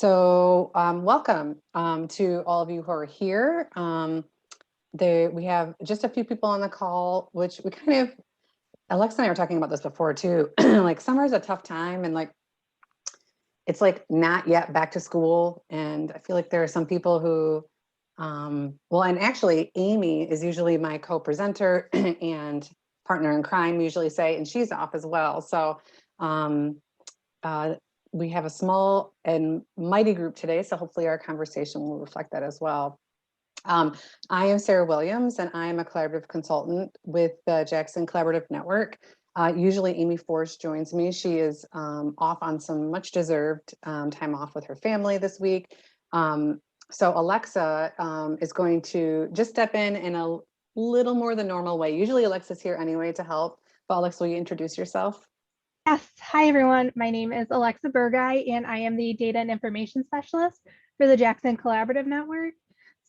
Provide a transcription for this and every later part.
Welcome to all of you who are here. We have just a few people on the call, which we kind of, Alexa and I were talking about this before too. Like summer is a tough time, and like it's like not yet back to school, and I feel like there are some people who, well, and actually Amy is usually my co-presenter and partner in crime, we usually say, and she's off as well. So. We have a small and mighty group today, so hopefully our conversation will reflect that as well. I am Sarah Williams, and I am a collaborative consultant with the Jackson Collaborative Network. Usually Amy Forrest joins me. She is off on some much deserved time off with her family this week. So Alexa is going to just step in a little more than normal way. Usually Alexa's here anyway to help, but Alexa, will you introduce yourself? Yes. Hi, everyone. My name is Alexa Burgai, and I am the Data and Information Specialist for the Jackson Collaborative Network.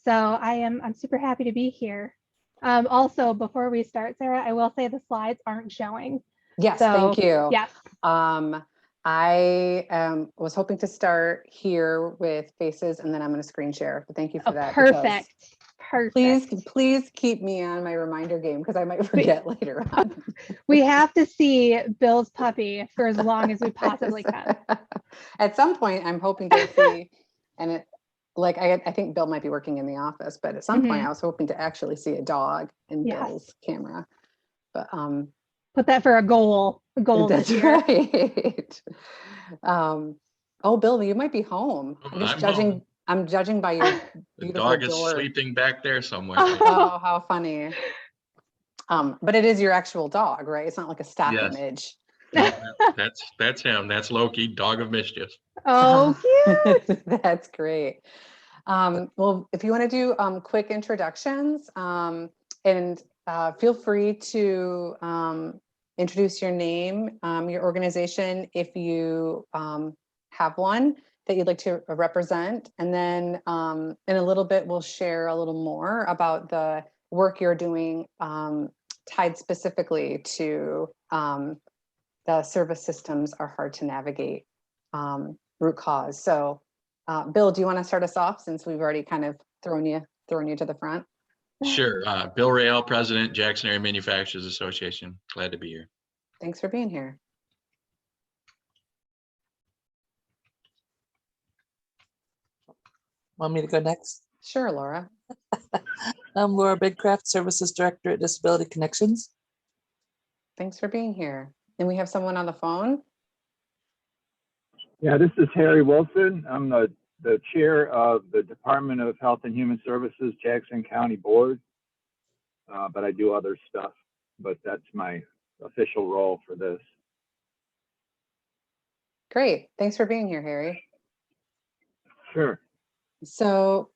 So I'm super happy to be here. Also, before we start, Sarah, I will say the slides aren't showing. Yes, thank you. Yes. I was hoping to start here with faces, and then I'm going to screen share. But thank you for that. Perfect. Please keep me on my reminder game because I might forget later on. We have to see Bill's puppy for as long as we possibly can. At some point, I'm hoping to see, and it, like I think Bill might be working in the office, but at some point I was hoping to actually see a dog in Bill's camera. But put that for a goal. That's right. Oh, Bill, you might be home. I'm judging by your beautiful dog is door. Sleeping back there somewhere. Oh, how funny. But it is your actual dog, right? It's not like a stock image. No, that's him. That's Loki, dog of mischief. Oh, cute. That's great. Well, if you want to do quick introductions, and feel free to introduce your name, your organization, if you have one that you'd like to represent. And then in a little bit, we'll share a little more about the work you're doing tied specifically to the service systems are hard to navigate root cause. So Bill, do you want to start us off since we've already kind of thrown you to the front? Sure. Bill Rael, President, Jackson Area Manufacturers Association. Glad to be here. Thanks for being here. Want me to go next? Sure, Laura. I'm Laura Bigcraft, Services Director at Disability Connections. Thanks for being here. And we have someone on the phone. Yeah, this is Harry Wilson. I'm the chair of the Department of Health and Human Services, Jackson County Board. But I do other stuff, but that's my official role for this. Great. Thanks for being here, Harry. Sure. So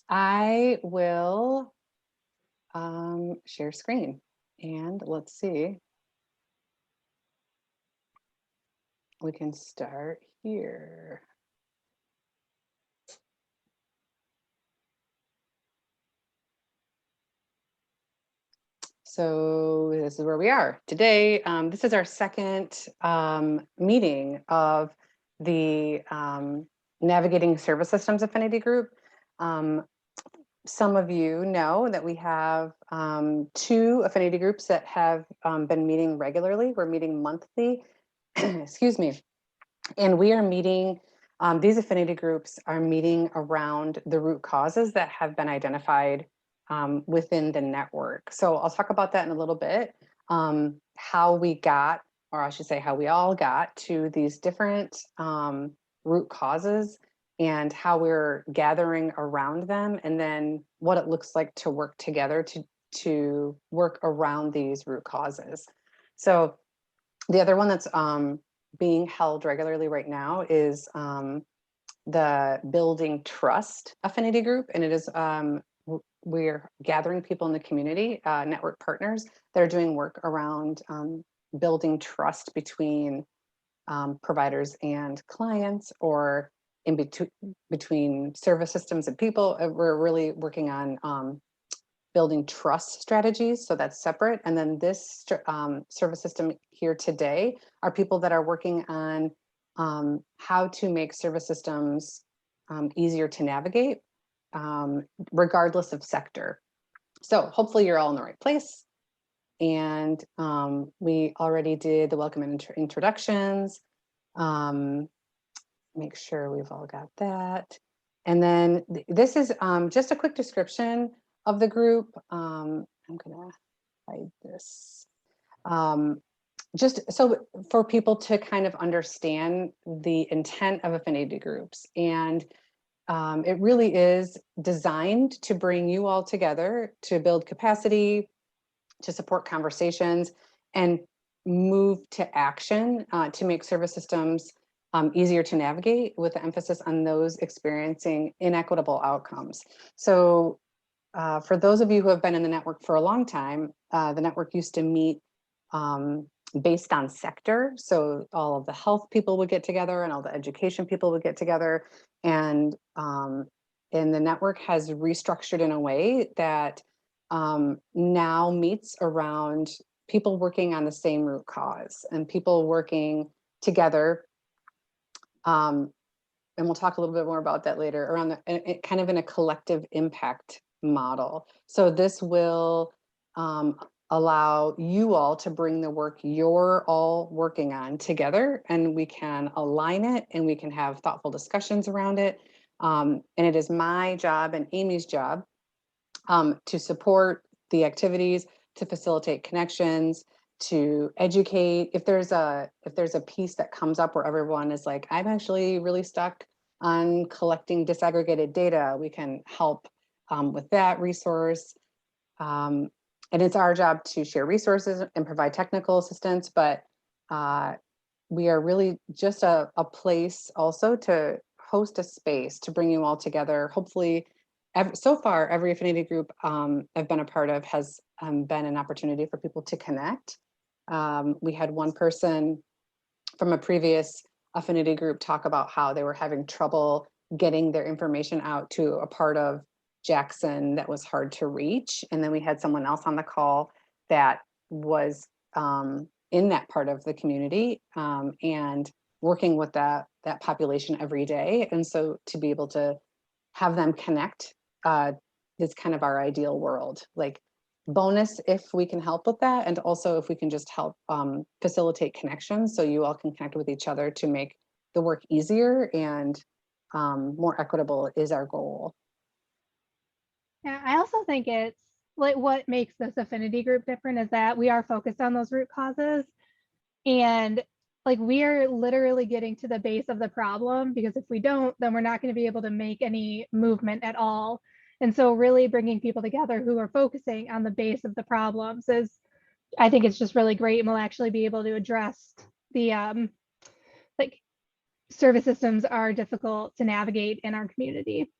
I will share screen, and let's see. We can start here. So this is where we are today. This is our second meeting of the Navigating Service Systems Affinity Group. Some of you know that we have 2 affinity groups that have been meeting regularly. We're meeting monthly, excuse me. And we are meeting, these affinity groups are meeting around the root causes that have been identified within the network. So I'll talk about that in a little bit, how we got, or I should say how we all got to these different root causes and how we're gathering around them, and then what it looks like to work together to work around these root causes. So the other one that's being held regularly right now is the Building Trust Affinity Group, and it is we're gathering people in the community, network partners that are doing work around building trust between providers and clients, or in between service systems and people. We're really working on building trust strategies, so that's separate. And then this service system here today are people that are working on how to make service systems easier to navigate, regardless of sector. So hopefully you're all in the right place. And we already did the welcome and introductions. Make sure we've all got that. And then this is just a quick description of the group. I'm gonna hide this. Just so for people to kind of understand the intent of affinity groups. And it really is designed to bring you all together to build capacity, to support conversations, and move to action to make service systems easier to navigate, with the emphasis on those experiencing inequitable outcomes. So for those of you who have been in the network for a long time, the network used to meet based on sector. So all of the health people would get together and all the education people would get together. And the network has restructured in a way that now meets around people working on the same root cause and people working together. And we'll talk a little bit more about that later, around the kind of in a collective impact model. So this will allow you all to bring the work you're all working on together, and we can align it and we can have thoughtful discussions around it. And it is my job and Amy's job to support the activities, to facilitate connections, to educate. If there's a piece that comes up where everyone is like, I'm actually really stuck on collecting disaggregated data, we can help with that resource. And it's our job to share resources and provide technical assistance, but we are really just a place also to host a space to bring you all together. Hopefully, so far, every affinity group I've been a part of has been an opportunity for people to connect. We had one person from a previous affinity group talk about how they were having trouble getting their information out to a part of Jackson that was hard to reach. And then we had someone else on the call that was in that part of the community and working with that population every day. And so to be able to have them connect is kind of our ideal world. Like, bonus if we can help with that, and also if we can just help facilitate connections so you all can connect with each other to make the work easier and more equitable is our goal. Yeah, I also think it's like what makes this affinity group different is that we are focused on those root causes, and like we are literally getting to the base of the problem, because if we don't, then we're not going to be able to make any movement at all. And so really bringing people together who are focusing on the base of the problems is, I think it's just really great, and we'll actually be able to address the like service systems are difficult to navigate in our community.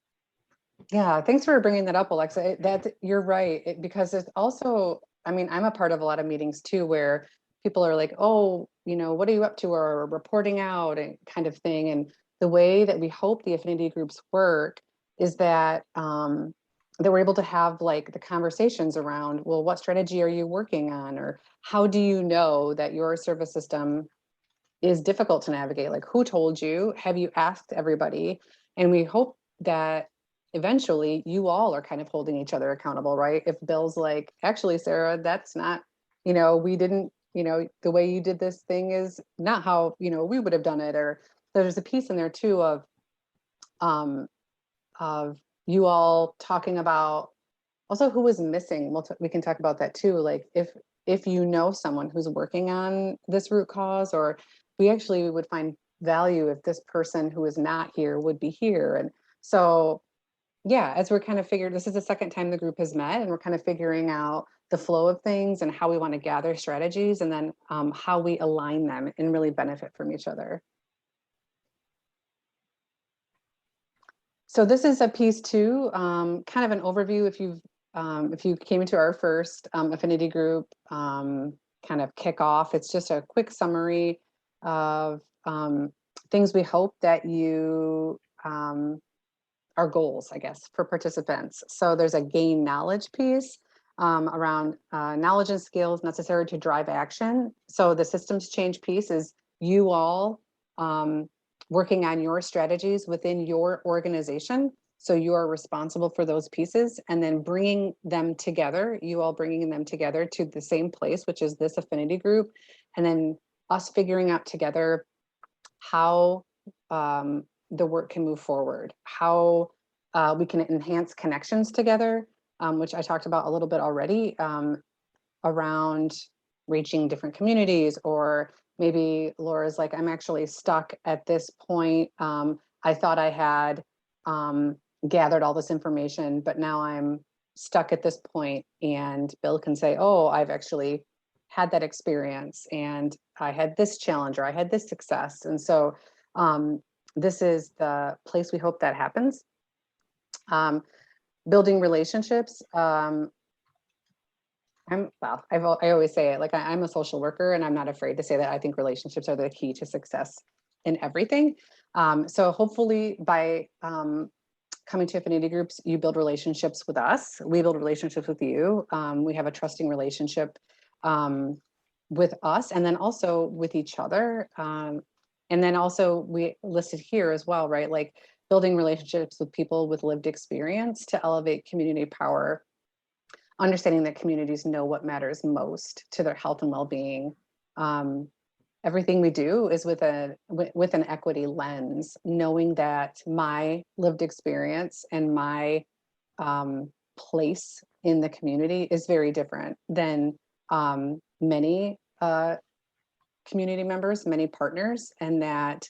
Yeah, thanks for bringing that up, Alexa. That you're right, because it's also, I mean, I'm a part of a lot of meetings too, where people are like, oh, what are you up to, or reporting out and kind of thing. And the way that we hope the affinity groups work is that that we're able to have like the conversations around, well, what strategy are you working on, or how do you know that your service system is difficult to navigate? Like, who told you? Have you asked everybody? And we hope that eventually you all are kind of holding each other accountable, right? If Bill's like, actually, Sarah, that's not, we didn't, the way you did this thing is not how, we would have done it. Or there's a piece in there too of you all talking about also who was missing. We can talk about that too. Like if you know someone who's working on this root cause, or we actually would find value if this person who is not here would be here. And so, yeah, as we're kind of this is the second time the group has met, and we're kind of figuring out the flow of things and how we want to gather strategies, and then how we align them and really benefit from each other. So this is a piece too, kind of an overview if you came into our first affinity group kind of kickoff. It's just a quick summary of things we hope that you our goals, I guess, for participants. So there's a gain knowledge piece around knowledge and skills necessary to drive action. So the systems change piece is you all working on your strategies within your organization. So you are responsible for those pieces, and then bringing them together, you all bringing them together to the same place, which is this affinity group. And then us figuring out together how the work can move forward, how we can enhance connections together, which I talked about a little bit already, around reaching different communities. Or maybe Laura's like, I'm actually stuck at this point. I thought I had gathered all this information, but now I'm stuck at this point. And Bill can say, oh, I've actually had that experience, and I had this challenge, or I had this success. And so this is the place we hope that happens. Building relationships. I always say it, like I'm a social worker, and I'm not afraid to say that I think relationships are the key to success in everything. So hopefully by coming to affinity groups, you build relationships with us. We build relationships with you. We have a trusting relationship with us, and then also with each other. And then also we listed here as well, right? Like building relationships with people with lived experience to elevate community power, understanding that communities know what matters most to their health and well-being. Everything we do is with an equity lens, knowing that my lived experience and my place in the community is very different than many community members, many partners, and that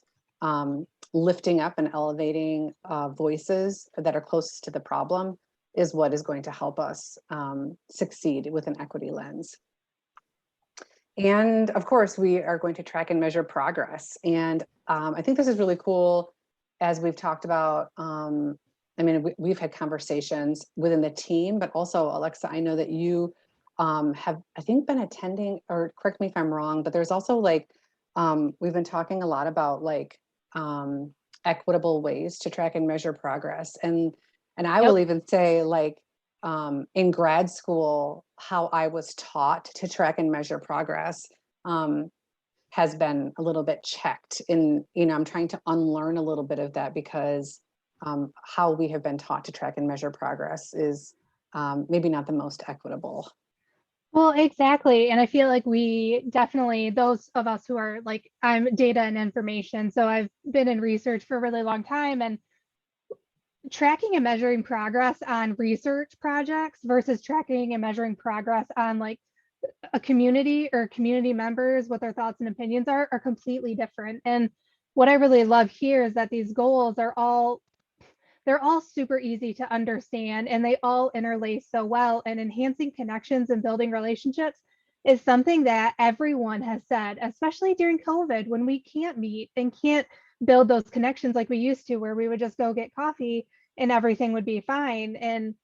lifting up and elevating voices that are closest to the problem is what is going to help us succeed with an equity lens. And of course, we are going to track and measure progress. And I think this is really cool, as we've talked about. I mean, we've had conversations within the team, but also, Alexa, I know that you have, I think, been attending, or correct me if I'm wrong, but there's also like, we've been talking a lot about like equitable ways to track and measure progress. And I will even say, like, in grad school, how I was taught to track and measure progress has been a little bit checked. In, I'm trying to unlearn a little bit of that, because how we have been taught to track and measure progress is maybe not the most equitable. Well, exactly. And I feel like we definitely, those of us who are like, I'm data and information, so I've been in research for a really long time, and tracking and measuring progress on research projects versus tracking and measuring progress on like a community or community members, what their thoughts and opinions are completely different. And what I really love here is that these goals are all, they're all super easy to understand, and they all interlace so well. And enhancing connections and building relationships is something that everyone has said, especially during COVID, when we can't meet and can't build those connections like we used to, where we would just go get coffee and everything would be fine. And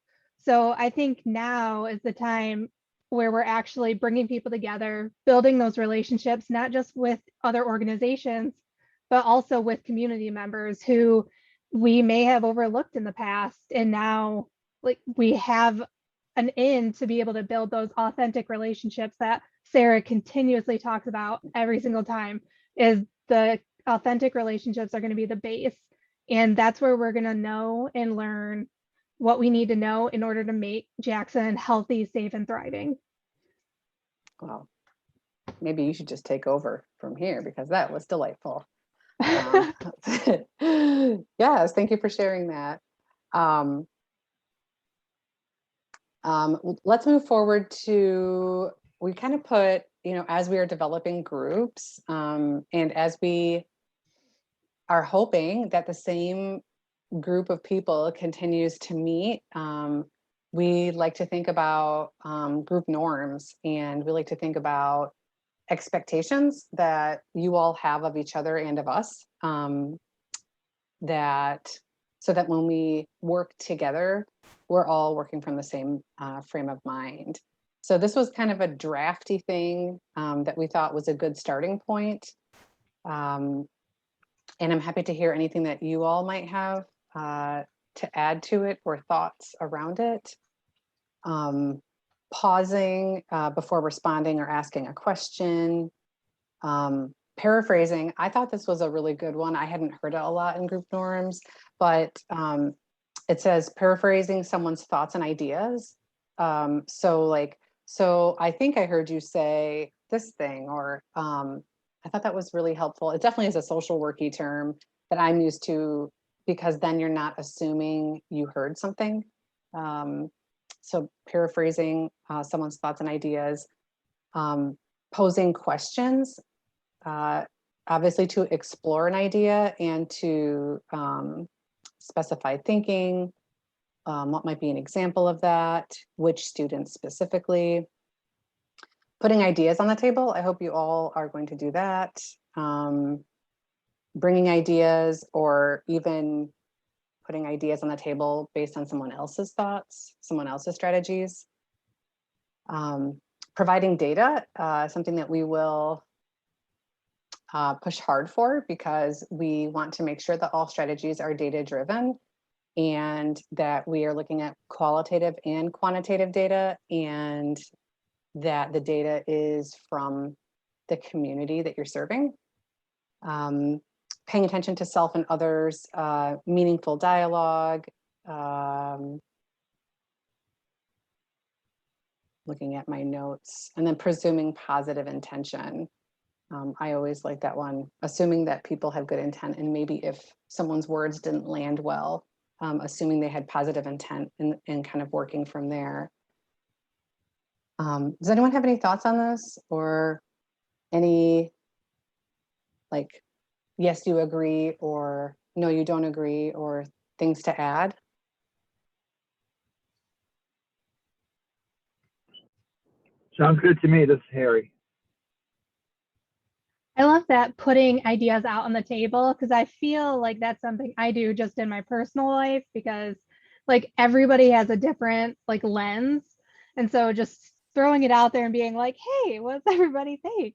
so I think now is the time where we're actually bringing people together, building those relationships, not just with other organizations, but also with community members who we may have overlooked in the past. And now, like, we have an in to be able to build those authentic relationships that Sarah continuously talks about every single time. Is the authentic relationships are going to be the base. And that's where we're going to know and learn what we need to know in order to make Jackson healthy, safe, and thriving. Well, maybe you should just take over from here, because that was delightful. Yes, thank you for sharing that. Let's move forward to, we kind of put, as we are developing groups, and as we are hoping that the same group of people continues to meet, we like to think about group norms, and we like to think about expectations that you all have of each other and of us, that so that when we work together, we're all working from the same frame of mind. So this was kind of a drafty thing that we thought was a good starting point. And I'm happy to hear anything that you all might have to add to it, or thoughts around it. Pausing before responding or asking a question. paraphrasing, I thought this was a really good one. I hadn't heard it a lot in group norms, but it says paraphrasing someone's thoughts and ideas. So I think I heard you say this thing, or I thought that was really helpful. It definitely is a social worky term that I'm used to, because then you're not assuming you heard something. So paraphrasing someone's thoughts and ideas, posing questions, obviously to explore an idea and to specify thinking. What might be an example of that? Which students specifically? Putting ideas on the table. I hope you all are going to do that. Bringing ideas, or even putting ideas on the table based on someone else's thoughts, someone else's strategies. Providing data, something that we will push hard for, because we want to make sure that all strategies are data driven, and that we are looking at qualitative and quantitative data, and that the data is from the community that you're serving. Paying attention to self and others, meaningful dialogue, looking at my notes, and then presuming positive intention. I always like that one, assuming that people have good intent, and maybe if someone's words didn't land well, assuming they had positive intent, and kind of working from there. Does anyone have any thoughts on this, or any, like, yes, you agree, or no, you don't agree, or things to add? Sounds good to me. This is Harry. I love that, putting ideas out on the table, because I feel like that's something I do just in my personal life, because like everybody has a different like lens. And so just throwing it out there and being like, hey, what does everybody think?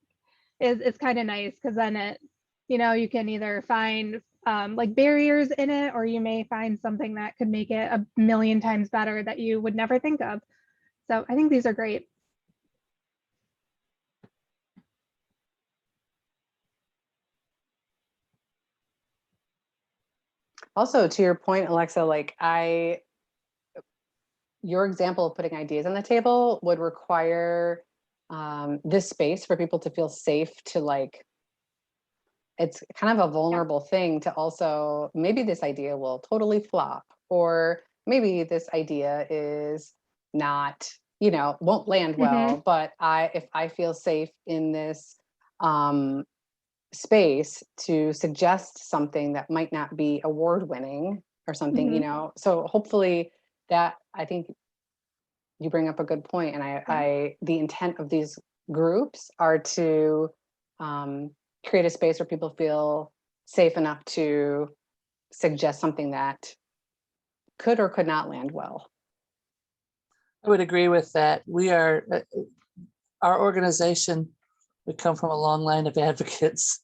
Is kind of nice, because then it, you can either find like barriers in it, or you may find something that could make it a million times better that you would never think of. So I think these are great. Also, to your point, Alexa, like your example of putting ideas on the table would require this space for people to feel safe to, like, it's kind of a vulnerable thing to also, maybe this idea will totally flop, or maybe this idea is not, won't land well, but if I feel safe in this space to suggest something that might not be award winning or something, so hopefully that, I think you bring up a good point. And the intent of these groups are to create a space where people feel safe enough to suggest something that could or could not land well. I would agree with that. We are, our organization, we come from a long line of advocates,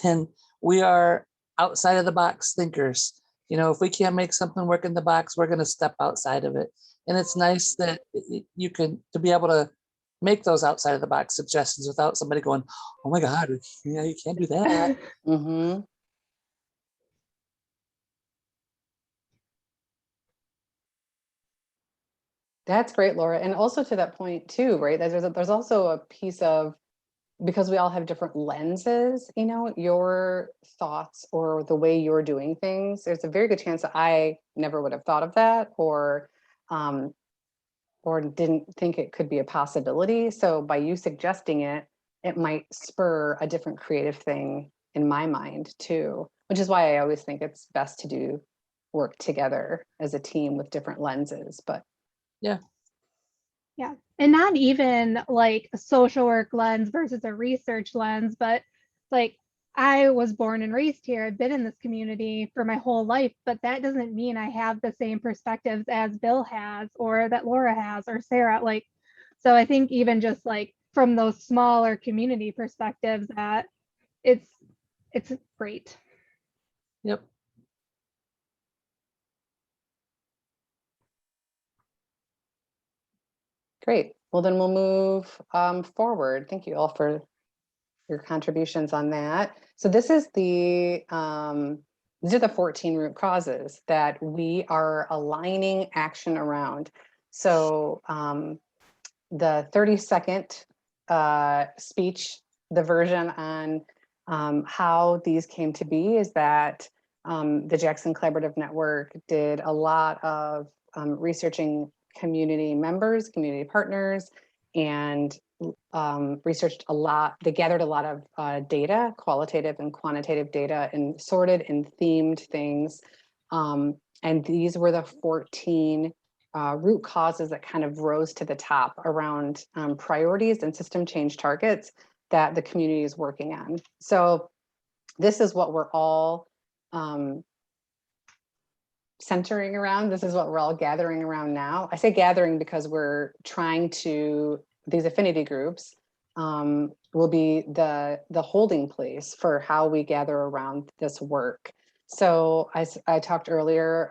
and we are outside of the box thinkers. If we can't make something work in the box, we're going to step outside of it. And it's nice that you can, to be able to make those outside of the box suggestions without somebody going, oh my God, you can't do that. Mm-hmm. That's great, Laura. And also to that point too, right? There's also a piece of, because we all have different lenses, your thoughts or the way you're doing things, there's a very good chance that I never would have thought of that, or didn't think it could be a possibility. So by you suggesting it, it might spur a different creative thing in my mind too, which is why I always think it's best to do work together as a team with different lenses. But yeah. Yeah. And not even like a social work lens versus a research lens, but like, I was born and raised here. I've been in this community for my whole life, but that doesn't mean I have the same perspectives as Bill has, or that Laura has, or Sarah. Like, so I think even just like from those smaller community perspectives, that it's great. Yep. great. Well, then we'll move forward. Thank you all for your contributions on that. So this is these are the 14 root causes that we are aligning action around. So the 30-second speech, the version on how these came to be is that the Jackson Collaborative Network did a lot of researching community members, community partners, and researched a lot. They gathered a lot of data, qualitative and quantitative data, and sorted and themed things. And these were the 14 root causes that kind of rose to the top around priorities and system change targets that the community is working on. So this is what we're all centering around. This is what we're all gathering around now. I say gathering because we're trying to, these affinity groups will be the holding place for how we gather around this work. So I talked earlier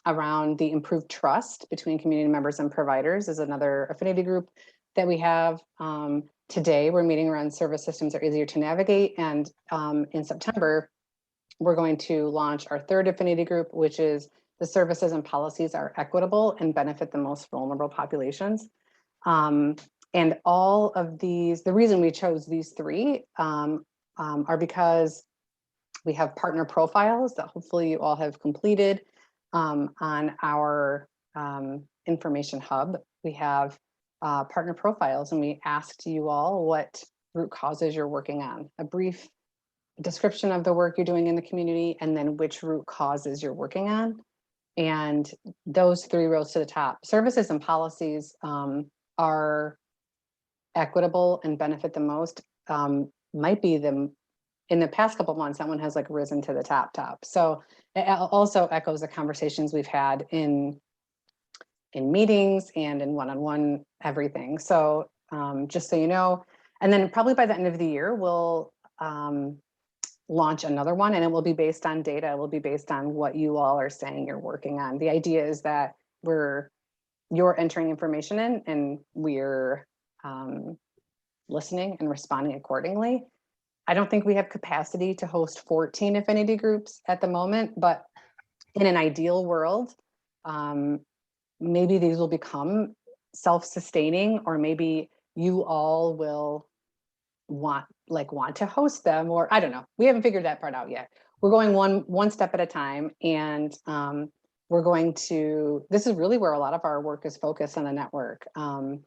around the improved trust between community members and providers is another affinity group that we have. Today, we're meeting around service systems that are easier to navigate. And in September, we're going to launch our third affinity group, which is the services and policies are equitable and benefit the most vulnerable populations. And all of these, the reason we chose these three are because we have partner profiles that hopefully you all have completed on our information hub. We have partner profiles, and we asked you all what root causes you're working on, a brief description of the work you're doing in the community, and then which root causes you're working on. And those three rose to the top. Services and policies are equitable and benefit the most. Might be the, in the past couple of months, that one has like risen to the top. So it also echoes the conversations we've had in meetings and in one-on-one everything. So just so you know, and then probably by the end of the year, we'll launch another one, and it will be based on data. It will be based on what you all are saying you're working on. The idea is that you're entering information in, and we're listening and responding accordingly. I don't think we have capacity to host 14 affinity groups at the moment, but in an ideal world, maybe these will become self-sustaining, or maybe you all will want to host them, or I don't know. We haven't figured that part out yet. We're going one step at a time, and we're going to, this is really where a lot of our work is focused on the network and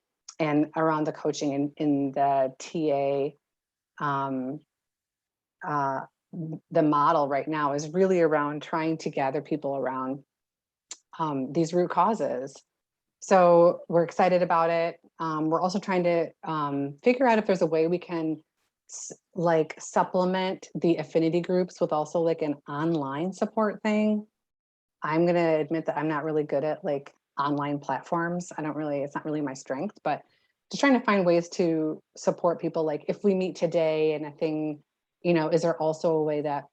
around the coaching in the TA. The model right now is really around trying to gather people around these root causes. So we're excited about it. We're also trying to figure out if there's a way we can like supplement the affinity groups with also like an online support thing. I'm going to admit that I'm not really good at like online platforms. It's not really my strength, but just trying to find ways to support people. Like if we meet today and a thing, is there also a way that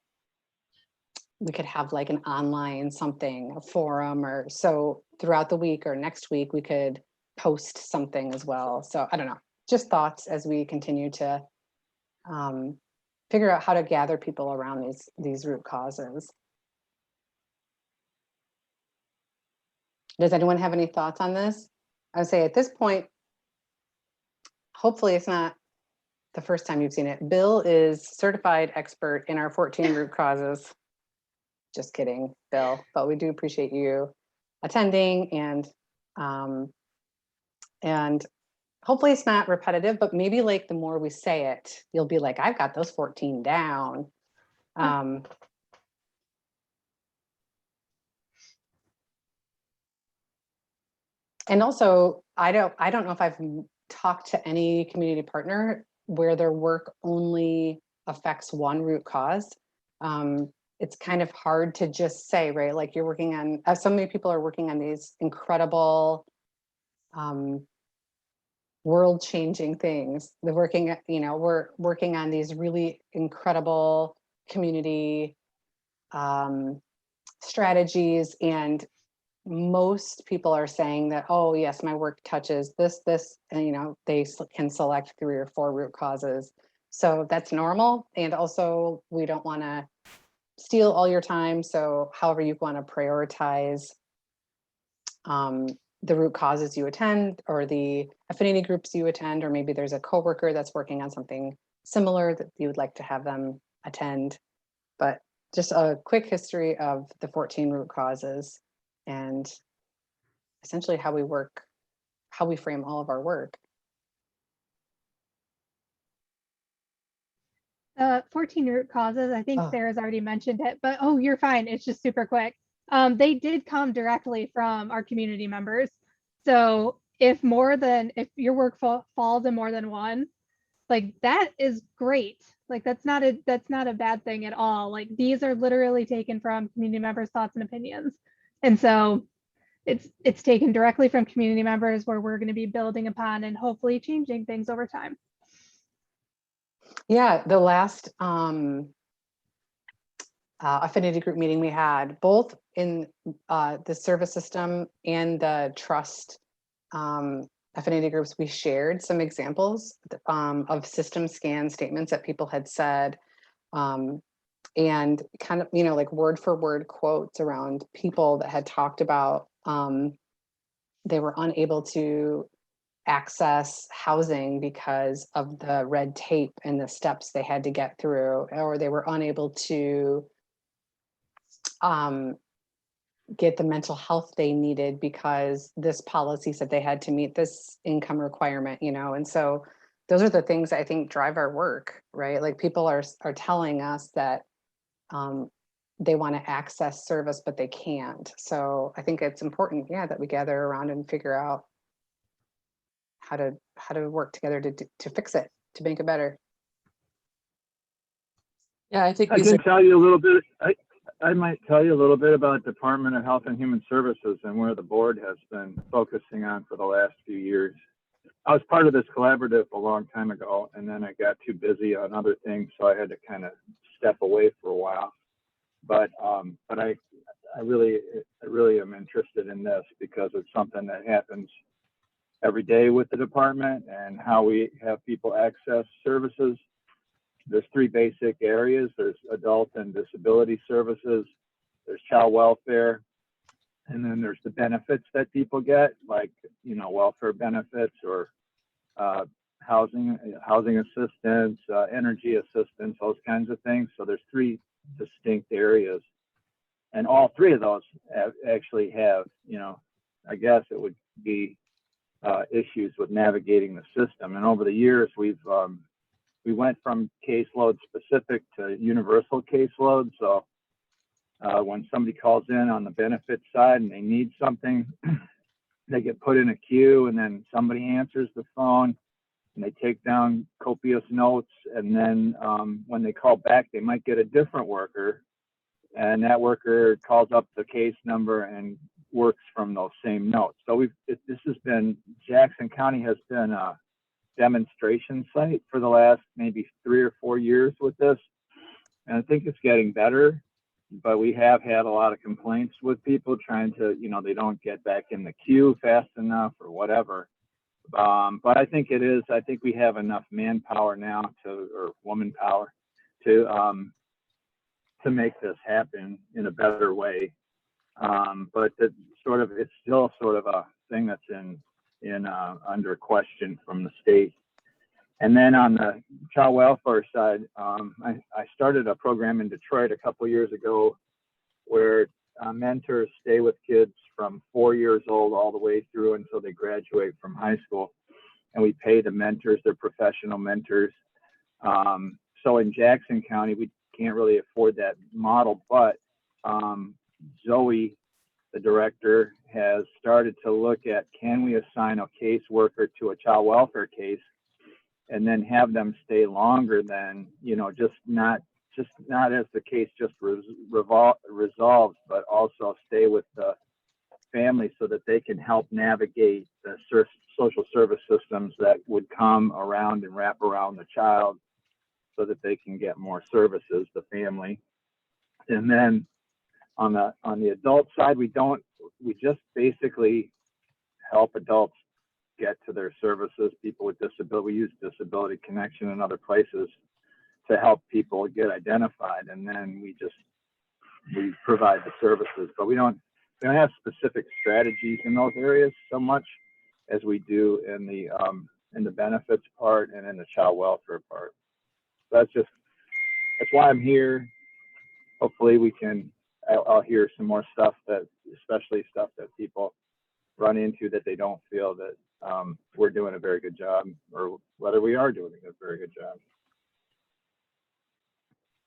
we could have like an online something, a forum, or so throughout the week or next week we could post something as well. So I don't know, just thoughts as we continue to figure out how to gather people around these root causes. Does anyone have any thoughts on this? I would say at this point, hopefully it's not the first time you've seen it. Bill is certified expert in our 14 root causes. Just kidding, Bill, but we do appreciate you attending, and hopefully it's not repetitive, but maybe like the more we say it, you'll be like, I've got those 14 down. And also, I don't know if I've talked to any community partner where their work only affects one root cause. It's kind of hard to just say, right? Like you're working on, so many people are working on these incredible world-changing things. They're working at, we're working on these really incredible community strategies, and most people are saying that, oh yes, my work touches this, and they can select 3 or 4 root causes. So that's normal. And also we don't want to steal all your time. So however you want to prioritize the root causes you attend, or the affinity groups you attend, or maybe there's a coworker that's working on something similar that you would like to have them attend. But just a quick history of the 14 root causes and essentially how we work, how we frame all of our work. 14 root causes, I think Oh. Sarah's already mentioned it, but oh, you're fine. It's just super quick. They did come directly from our community members. So if your work falls in more than one, like that is great. Like that's not a bad thing at all. Like these are literally taken from community members' thoughts and opinions. And so it's taken directly from community members, where we're going to be building upon and hopefully changing things over time. Yeah, the last affinity group meeting we had, both in the service system and the trust affinity groups, we shared some examples of system scan statements that people had said, and kind of, like word for word quotes around people that had talked about they were unable to access housing because of the red tape and the steps they had to get through, or they were unable to get the mental health they needed because this policy said they had to meet this income requirement, and so those are the things I think drive our work, right? Like people are telling us that they want to access service, but they can't. So I think it's important, that we gather around and figure out how to work together to fix it, to make it better. Yeah, I think I these can are, tell you a little bit. I might tell you a little bit about Department of Health and Human Services and where the board has been focusing on for the last few years. I was part of this collaborative a long time ago, and then I got too busy on other things, so I had to kind of step away for a while. But I really am interested in this because it's something that happens every day with the department and how we have people access services. There's three basic areas. There's adult and disability services, there's child welfare, and then there's the benefits that people get, like, welfare benefits or housing assistance, energy assistance, those kinds of things. So there's three distinct areas. And all three of those actually have, I guess it would be issues with navigating the system. And over the years, we went from caseload specific to universal caseload. So when somebody calls in on the benefit side and they need something, they get put in a queue, and then somebody answers the phone and they take down copious notes. And then when they call back, they might get a different worker, and that worker calls up the case number and works from those same notes. So Jackson County has been a demonstration site for the last maybe 3 or 4 years with this. And I think it's getting better, but we have had a lot of complaints with people trying to, they don't get back in the queue fast enough or whatever. But I think we have enough manpower now or woman power to make this happen in a better way. But it's still sort of a thing that's under question from the state. And then on the child welfare side, I started a program in Detroit a couple years ago where mentors stay with kids from 4 years old all the way through until they graduate from high school. And we pay the mentors, they're professional mentors. So in Jackson County, we can't really afford that model, but Zoe, the director, has started to look at, can we assign a caseworker to a child welfare case and then have them stay longer than, just not as the case just resolves, but also stay with the family so that they can help navigate the social service systems that would come around and wrap around the child so that they can get more services, the family. And then on the adult side, we just basically help adults get to their services. People with disability, we use Disability Connection and other places to help people get identified, and then we provide the services. But we don't have specific strategies in those areas so much as we do in the benefits part and in the child welfare part. So that's why I'm here. Hopefully I'll hear some more stuff, especially stuff that people run into that they don't feel that we're doing a very good job, or whether we are doing a very good job.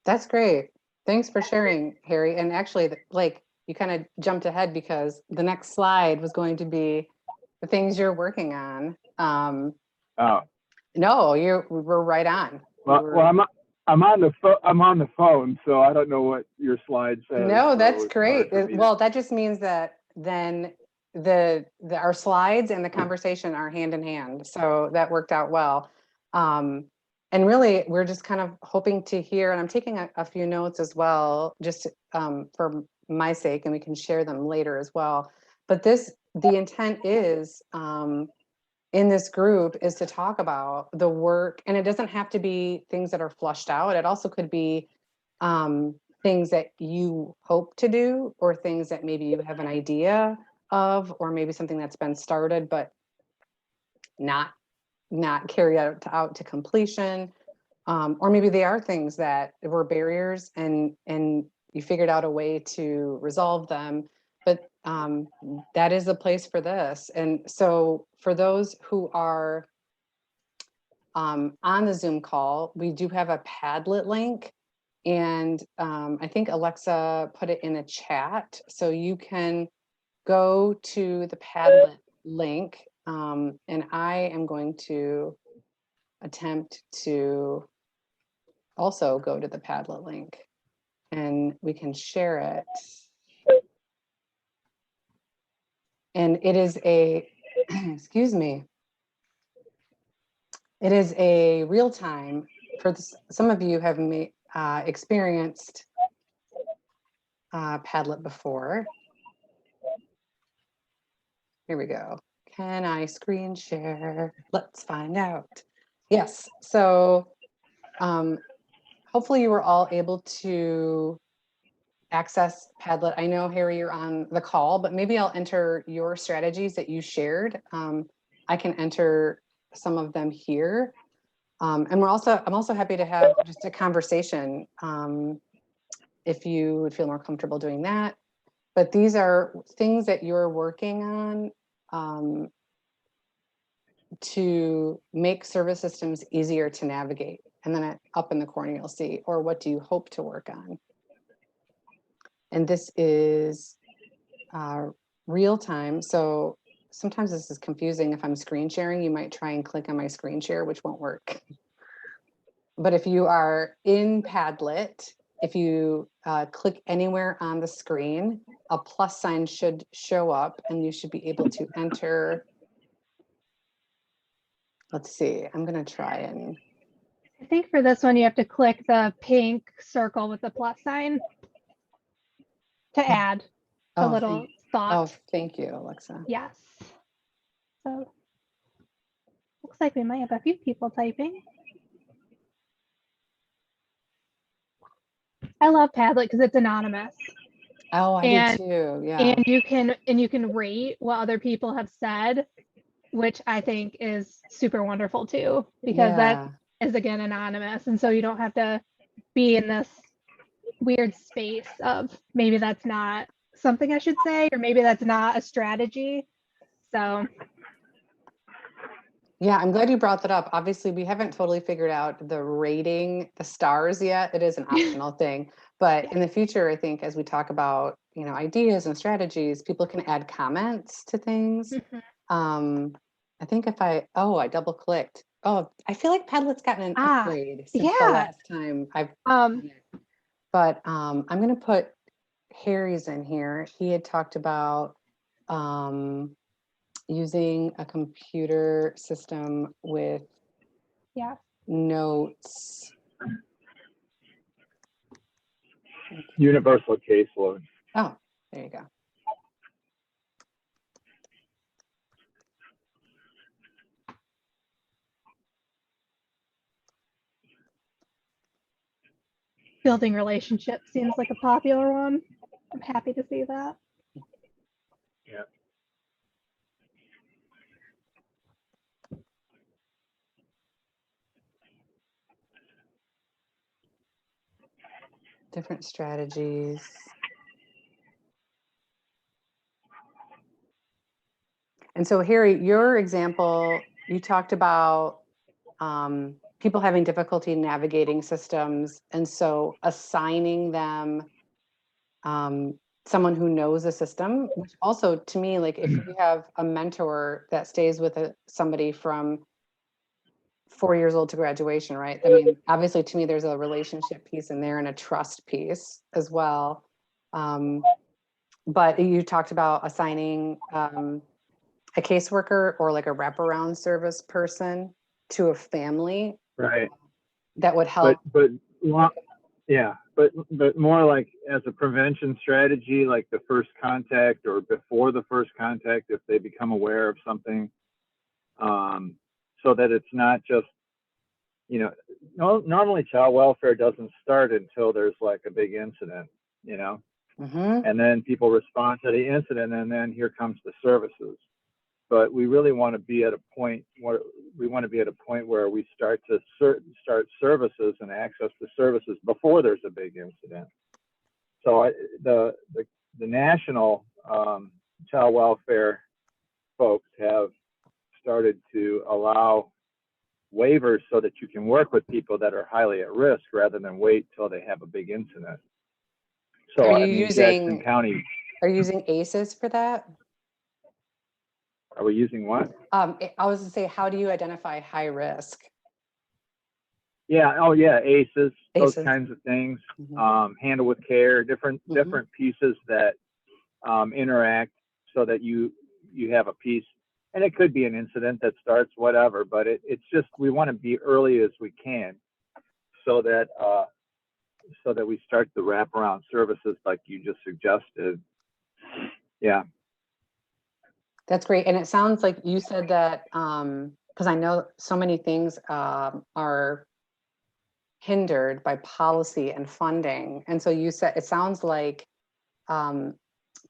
That's great. Thanks for sharing, Harry. And actually, like, you kind of jumped ahead because the next slide was going to be the things you're working on. Oh, No, we're right on. well, I'm on the phone, so I don't know what your slide says. No, so that's it's great. hard for me to- Well, that just means that then our slides and the conversation are hand in hand. So that worked out well. And really, we're just kind of hoping to hear, and I'm taking a few notes as well, just for my sake, and we can share them later as well. But the intent is, in this group, is to talk about the work, and it doesn't have to be things that are flushed out. It also could be things that you hope to do, or things that maybe you have an idea of, or maybe something that's been started but not carried out to completion, or maybe they are things that were barriers and you figured out a way to resolve them. But that is a place for this. And so for those who are on the Zoom call, we do have a Padlet link. And I think Alexa put it in a chat. So you can go to the Padlet link. And I am going to attempt to also go to the Padlet link, and we can share it. And it is excuse me, it is a real time for some of you have experienced Padlet before. Here we go. Can I screen share? Let's find out. Yes, so hopefully you were all able to access Padlet. I know, Harry, you're on the call, but maybe I'll enter your strategies that you shared. I can enter some of them here. And I'm also happy to have just a conversation if you would feel more comfortable doing that. But these are things that you're working on to make service systems easier to navigate. And then up in the corner, you'll see, or what do you hope to work on? And this is real time. So sometimes this is confusing. If I'm screen sharing, you might try and click on my screen share, which won't work. But if you are in Padlet, if you click anywhere on the screen, a plus sign should show up and you should be able to enter. Let's see, I'm gonna try and. I think for this one, you have to click the pink circle with the plus sign to add a little thought. Oh, thank you, Alexa. Yes. So looks like we might have a few people typing. I love Padlet because it's anonymous. Oh, I do too. Yeah. And you can rate what other people have said, which I think is super wonderful too, because that is again anonymous, and so you don't have to be in this weird space of maybe that's not something I should say, or maybe that's not a strategy. So yeah, I'm glad you brought that up. Obviously, we haven't totally figured out the rating, the stars yet. It is an optional thing, but in the future, I think as we talk about, ideas and strategies, people can add comments to things. I think if I double clicked. Oh, I feel like Padlet's gotten an upgrade since the last time I've. But I'm going to put Harry's in here. He had talked about using a computer system with notes. Universal caseload. Oh, there you go. building relationships seems like a popular one. I'm happy to see that. Yeah. Different strategies. And so Harry, your example, you talked about people having difficulty navigating systems. And so assigning them someone who knows a system, which also to me, like if you have a mentor that stays with somebody from 4 years old to graduation, right? I mean, obviously to me, there's a relationship piece in there and a trust piece as well. But you talked about assigning a caseworker or like a wraparound service person to a family Right. that would help. Yeah, but more like as a prevention strategy, like the first contact or before the first contact, if they become aware of something, so that it's not just, you know, normally child welfare doesn't start until there's like a big incident, you know, and then people respond to the incident, and then here comes the services. But we really want to be at a point where we start to start services and access to services before there's a big incident. So the national child welfare folks have started to allow waivers so that you can work with people that are highly at risk rather than wait till they have a big incident. So Are you Jackson County. Are you using ACEs for that? Are we using what? I was to say, how do you identify high risk? Yeah. Oh, yeah. ACEs, those ACEs. kinds of things. Handle with care, different pieces that interact so that you have a piece. And it could be an incident that starts, whatever. But it's just we want to be early as we can, so that we start the wraparound services like you just suggested. Yeah. That's great. And it sounds like you said that, because I know so many things are hindered by policy and funding. And so you said, it sounds like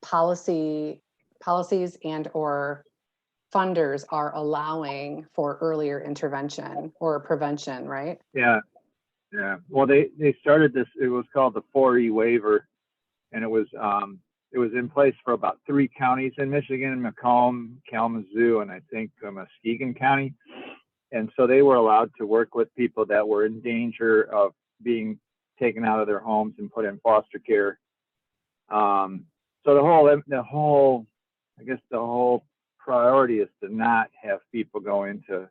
policies and or funders are allowing for earlier intervention or prevention, right? Yeah. Yeah. Well, they started this, it was called the 4E waiver, and it was in place for about 3 counties in Michigan: Macomb, Kalamazoo, and I think Muskegon County. And so they were allowed to work with people that were in danger of being taken out of their homes and put in foster care. So the whole priority is to not have people go into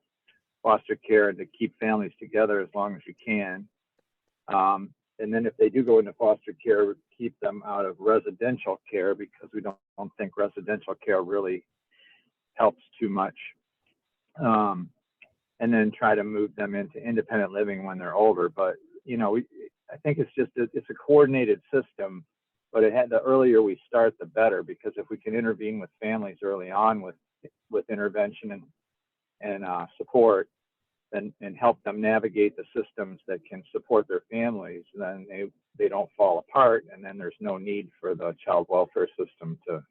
foster care and to keep families together as long as you can. And then if they do go into foster care, keep them out of residential care, because we don't think residential care really helps too much. And then try to move them into independent living when they're older. But, you know, I think it's a coordinated system, but the earlier we start, the better, because if we can intervene with families early on with intervention and support, and help them navigate the systems that can support their families, then they don't fall apart, and then there's no need for the child welfare system to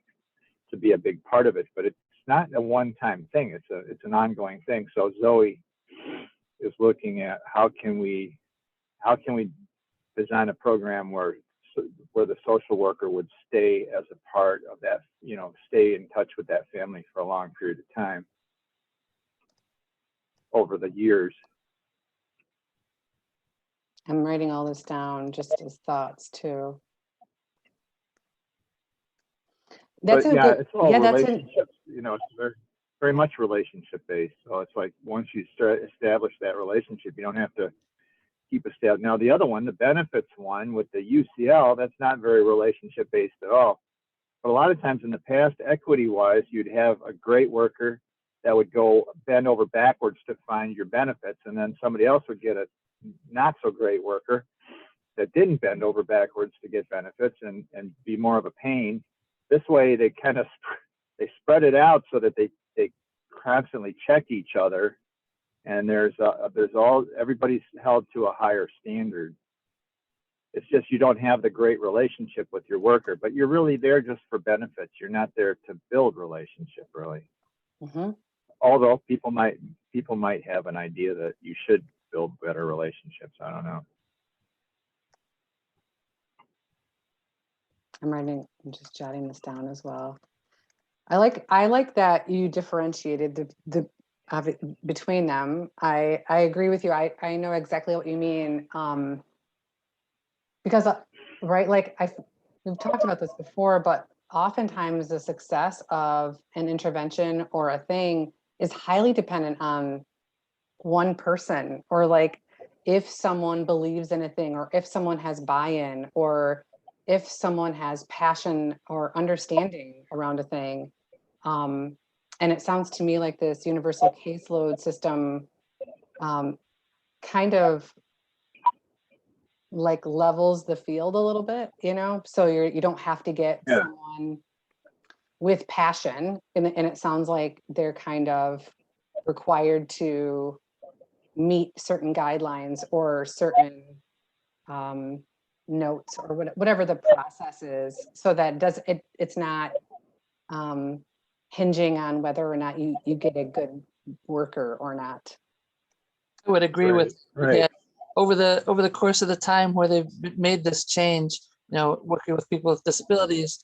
be a big part of it. But it's not a one-time thing; it's an ongoing thing. So Zoe is looking at how can we design a program where the social worker would stay as a part of that, you know, stay in touch with that family for a long period of time over the years. I'm writing all this down just as thoughts too. That's it's all relationships. You know, it's very, very much relationship based. So it's like once you establish that relationship, you don't have to keep establishing. Now the other one, the benefits one with the UCL, that's not very relationship based at all. But a lot of times in the past, equity wise, you'd have a great worker that would go bend over backwards to find your benefits, and then somebody else would get a not so great worker that didn't bend over backwards to get benefits and be more of a pain. This way they kind of they spread it out so that they constantly check each other, and everybody's held to a higher standard. It's just you don't have the great relationship with your worker, but you're really there just for benefits. You're not there to build relationship, really. Mhm. Although people might have an idea that you should build better relationships. I don't know. I'm just jotting this down as well. I like that you differentiated between them. I agree with you. I know exactly what you mean. Because right, like we've talked about this before, but oftentimes the success of an intervention or a thing is highly dependent on one person, or like if someone believes in a thing, or if someone has buy-in, or if someone has passion or understanding around a thing. And it sounds to me like this universal caseload system kind of like levels the field a little bit, so you don't have to get Yeah. someone with passion, and it sounds like they're kind of required to meet certain guidelines or certain notes, or whatever the process is, so that it's not hinging on whether or not you get a good worker or not. I would agree with Right. that. Over the course of the time where they've made this change, working with people with disabilities,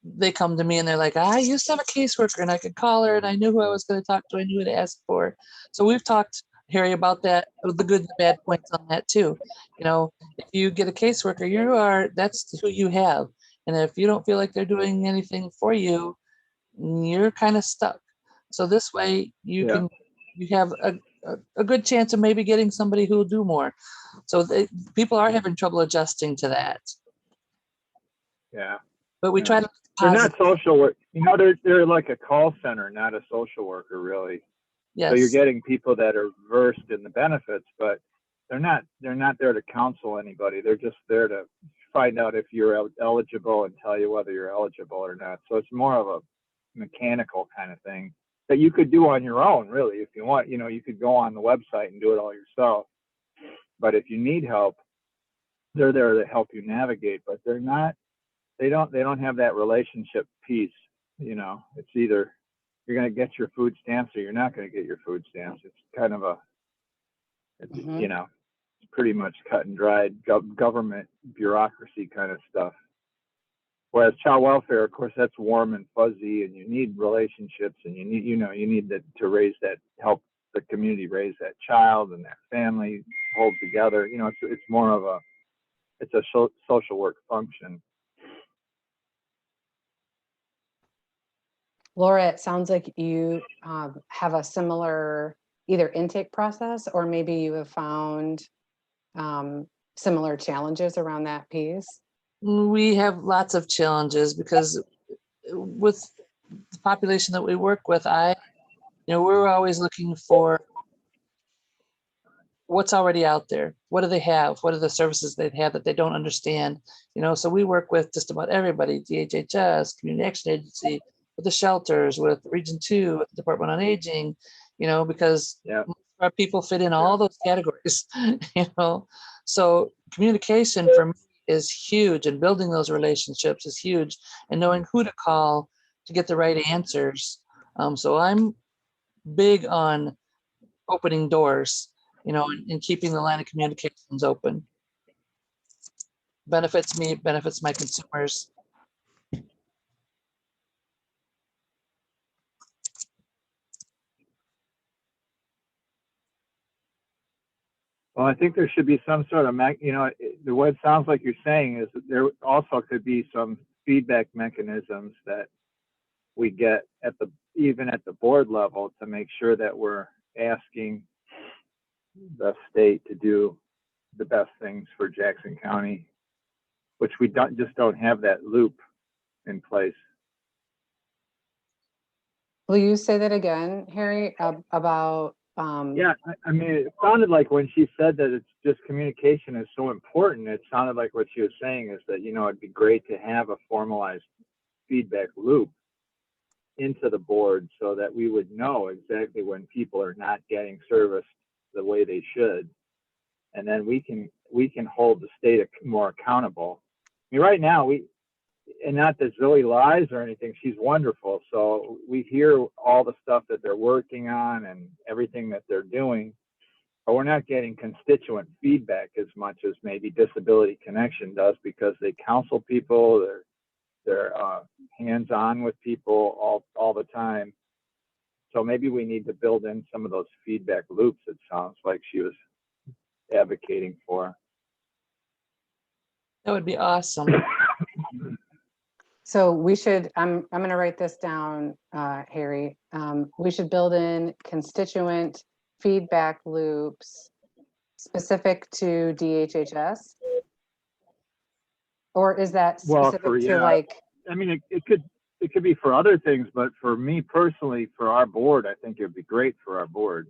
they come to me and they're like, I used to have a caseworker and I could call her and I knew who I was going to talk to, I knew who to ask for. So we've talked, Harry, about that, the good and the bad points on that too. If you get a caseworker, that's who you have. And if you don't feel like they're doing anything for you, you're kind of stuck. So this way you have a good chance of maybe getting somebody who will do more. So people are having trouble adjusting to that. Yeah. But we try to They're not social work. They're like a call center, not a social worker, really. Yes. So you're getting people that are versed in the benefits, but they're not there to counsel anybody. They're just there to find out if you're eligible and tell you whether you're eligible or not. So it's more of a mechanical kind of thing that you could do on your own, really, if you want. You could go on the website and do it all yourself. But if you need help, they're there to help you navigate. But they're not. They don't have that relationship piece. It's either you're going to get your food stamps or you're not going to get your food stamps. It's kind of it's pretty much cut and dried government bureaucracy kind of stuff. Whereas child welfare, of course, that's warm and fuzzy, and you need relationships, and you need to raise that, help the community raise that child and that family hold together. It's more of a social work function. Laura, it sounds like you have a similar either intake process, or maybe you have found similar challenges around that piece. We have lots of challenges because with the population that we work with, we're always looking for what's already out there. What do they have? What are the services they have that they don't understand? So we work with just about everybody, DHHS, Community Action Agency, with the shelters, with Region 2, with the Department on Aging, because our people fit in all those categories, So communication for me is huge, and building those relationships is huge, and knowing who to call to get the right answers. So I'm big on opening doors, and keeping the line of communications open. Benefits me, benefits my consumers. Well, I think there should be some sort of, the way it sounds like you're saying is that there also could be some feedback mechanisms that we get even at the board level to make sure that we're asking the state to do the best things for Jackson County, which we don't have that loop in place. Will you say that again, Harry, about Yeah, I mean, it sounded like when she said that it's just communication is so important, it sounded like what she was saying is that, it'd be great to have a formalized feedback loop into the board so that we would know exactly when people are not getting service the way they should. And then we can we can hold the state more accountable. I mean, right now, and not that Zoe lies or anything, she's wonderful. So we hear all the stuff that they're working on and everything that they're doing, but we're not getting constituent feedback as much as maybe Disability Connection does, because they counsel people, they're hands-on with people all the time. So maybe we need to build in some of those feedback loops, it sounds like she was advocating for. That would be awesome. So we should, I'm going to write this down, Harry. We should build in constituent feedback loops specific to DHHS? Or is that Well, specific to like? I mean, it could be for other things, but for me personally, for our board, I think it'd be great for our board,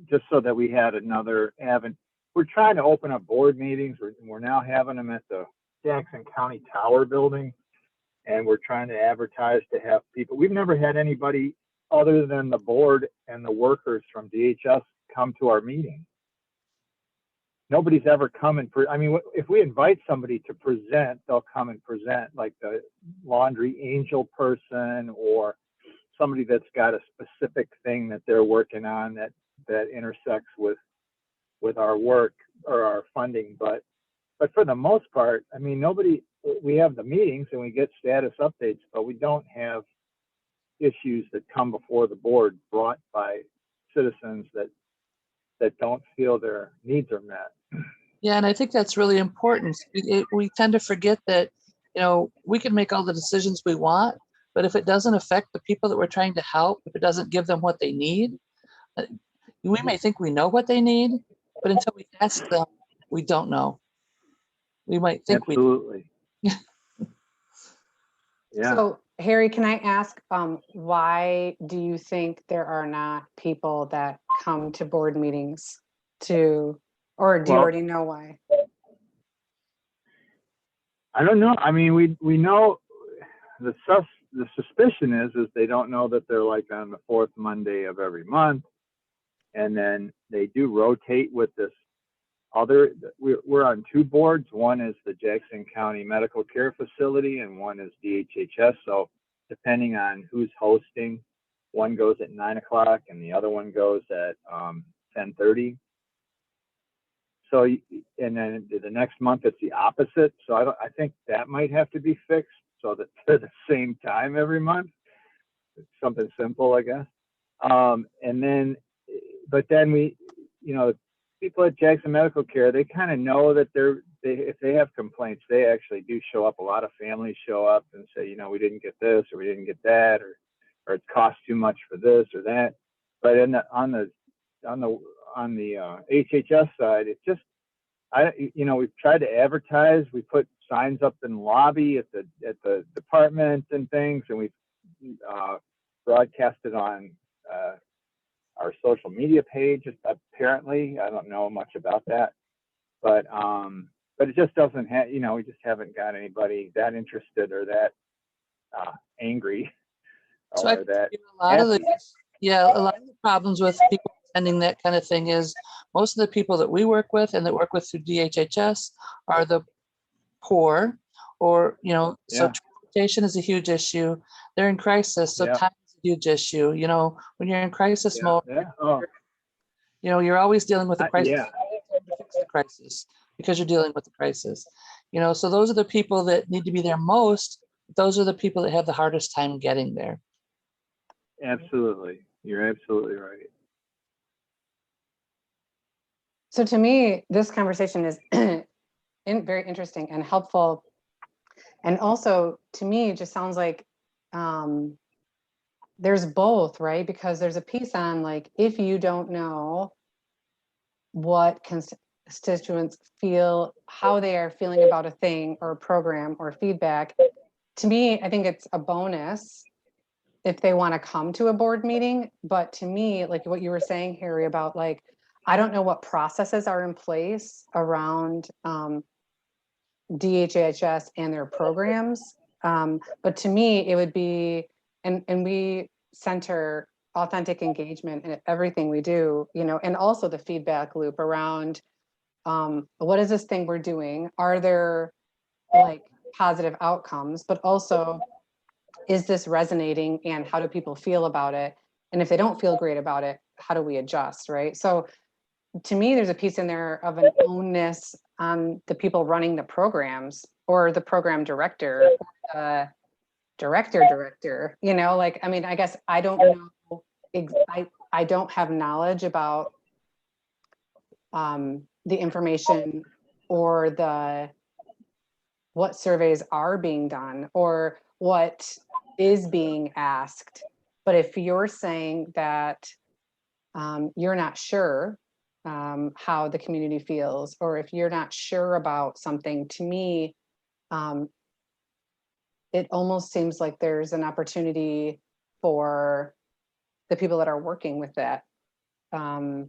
just so that we had another avenue. We're trying to open up board meetings. We're now having them at the Jackson County Tower building, and we're trying to advertise to have people. We've never had anybody other than the board and the workers from DHS come to our meeting. Nobody's ever come and, I mean, if we invite somebody to present, they'll come and present, like the laundry angel person or somebody that's got a specific thing that they're working on that intersects with our work or our funding. But for the most part, I mean, we have the meetings and we get status updates, but we don't have issues that come before the board brought by citizens that don't feel their needs are met. Yeah, and I think that's really important. We tend to forget that, we can make all the decisions we want, but if it doesn't affect the people that we're trying to help, if it doesn't give them what they need, we may think we know what they need, but until we ask them, we don't know. We might think Absolutely. Yeah. So Harry, can I ask, why do you think there are not people that come to board meetings or do you already know why? I don't know. I mean, we know the suspicion is they don't know that they're like on the fourth Monday of every month, and then they do rotate with this other. We're on two boards. One is the Jackson County Medical Care Facility, and one is DHHS. So depending on who's hosting, one goes at 9 o'clock, and the other one goes at 10:30. So, and then the next month it's the opposite. So I think that might have to be fixed so that they're the same time every month. It's something simple, I guess. But then people at Jackson Medical Care, they kind of know that if they have complaints, they actually do show up. A lot of families show up and say, we didn't get this, or we didn't get that, or it costs too much for this or that. But on the HHS side, it's just, we've tried to advertise. We put signs up in the lobby at the department and things, and we've broadcasted on our social media page. Apparently, I don't know much about that, but it just doesn't have. We just haven't got anybody that interested or that angry. So a lot of the problems with people attending that kind of thing is most of the people that we work with and that work with through DHHS are the poor, or so transportation is a huge issue. They're in crisis, so time is a huge issue. When you're in crisis mode, you're always dealing with a crisis. You have to fix the crisis because you're dealing with the crisis. So those are the people that need to be there most. Those are the people that have the hardest time getting there. Absolutely. You're absolutely right. So to me, this conversation is very interesting and helpful. And also, to me, it just sounds like there's both, right? Because there's a piece on like, if you don't know what constituents feel, how they are feeling about a thing or a program or feedback, to me, I think it's a bonus if they want to come to a board meeting. But to me, like what you were saying, Harry, about like, I don't know what processes are in place around DHHS and their programs. But to me, it would be, and we center authentic engagement in everything we do, and also the feedback loop around what is this thing we're doing? Are there like positive outcomes, but also, is this resonating and how do people feel about it? And if they don't feel great about it, how do we adjust, right? So to me, there's a piece in there of an ownness on the people running the programs or the program director, or the director, you know, like, I mean, I guess I don't know, I don't have knowledge about the information or what surveys are being done or what is being asked. But if you're saying that you're not sure how the community feels, or if you're not sure about something, to me, it almost seems like there's an opportunity for the people that are working with that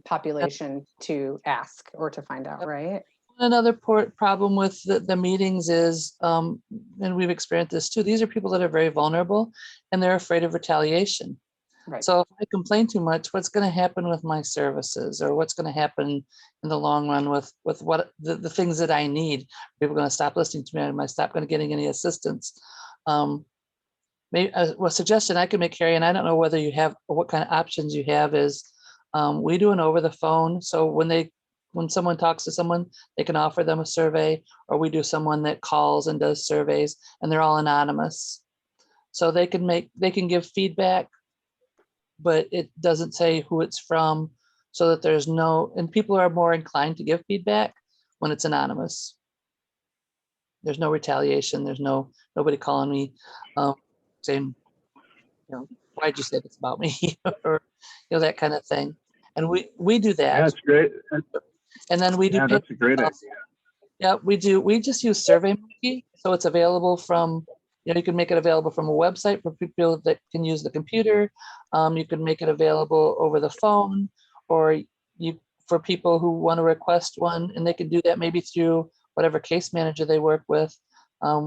population to ask or to find out, right? Another problem with the meetings is, and we've experienced this too, these are people that are very vulnerable and they're afraid of retaliation. Right. So if I complain too much, what's going to happen with my services, or what's going to happen in the long run with what the things that I need? People are going to stop listening to me. Am I stop going to getting any assistance? Maybe a suggestion I could make, Carrie, and I don't know whether you have, or what kind of options you have, is we do an over the phone. So when someone talks to someone, they can offer them a survey, or we do someone that calls and does surveys, and they're all anonymous. So they can give feedback, but it doesn't say who it's from, so that there's no, and people are more inclined to give feedback when it's anonymous. There's no retaliation. There's nobody calling me saying, why'd you say this about me? Or, that kind of thing. And we do that. Yeah, that's great. And then we do. Yeah, that's a great idea. Yeah, we do. We just use SurveyMonkey, so it's available from. You can make it available from a website for people that can use the computer. You can make it available over the phone, or for people who want to request one, and they can do that maybe through whatever case manager they work with.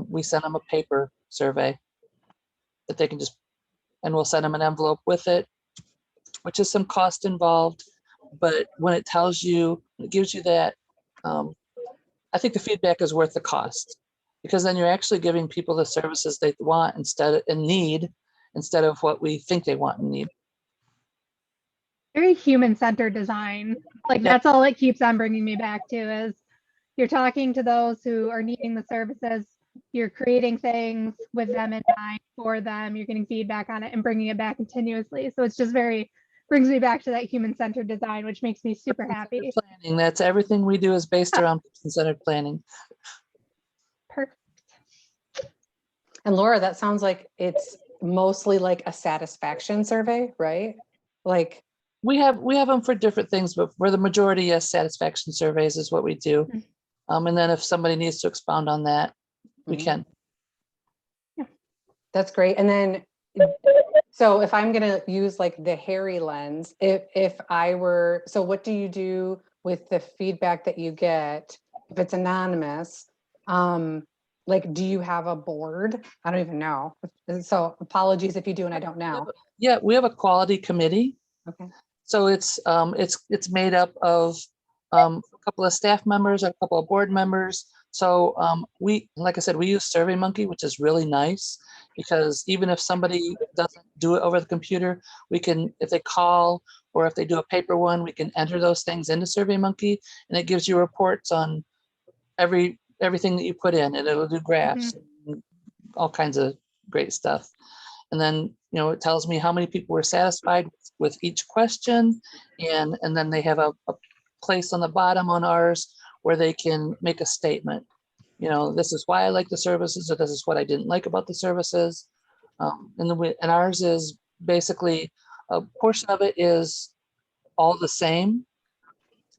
We send them a paper survey that they can just, and we'll send them an envelope with it, which is some cost involved. But when it tells you, it gives you that, I think the feedback is worth the cost, because then you're actually giving people the services they want and need, instead of what we think they want and need. Very human-centered design. Like Yeah. that's all it keeps on bringing me back to, is you're talking to those who are needing the services. You're creating things with them in mind for them. You're getting feedback on it and bringing it back continuously. So it's just brings me back to that human-centered design, which makes me super happy. Planning. That's everything we do is based around person-centered planning. Perfect. And Laura, that sounds like it's mostly like a satisfaction survey, right? Like, We have them for different things, but for the majority, yes, satisfaction surveys is what we do. And then if somebody needs to expound on that, we can. that's great. And then, so if I'm going to use like the Harry lens, if I were, so what do you do with the feedback that you get if it's anonymous? Like, do you have a board? I don't even know. So apologies if you do and I don't know. Yeah, we have a quality committee. Okay. So it's made up of a couple of staff members, a couple of board members. So like I said, we use SurveyMonkey, which is really nice, because even if somebody doesn't do it over the computer, we can, if they call or if they do a paper one, we can enter those things into SurveyMonkey, and it gives you reports on everything that you put in, and it'll do graphs, and all kinds of great stuff. And then, it tells me how many people were satisfied with each question. And then they have a place on the bottom on ours where they can make a statement. This is why I like the services, or this is what I didn't like about the services. And ours is basically, a portion of it is all the same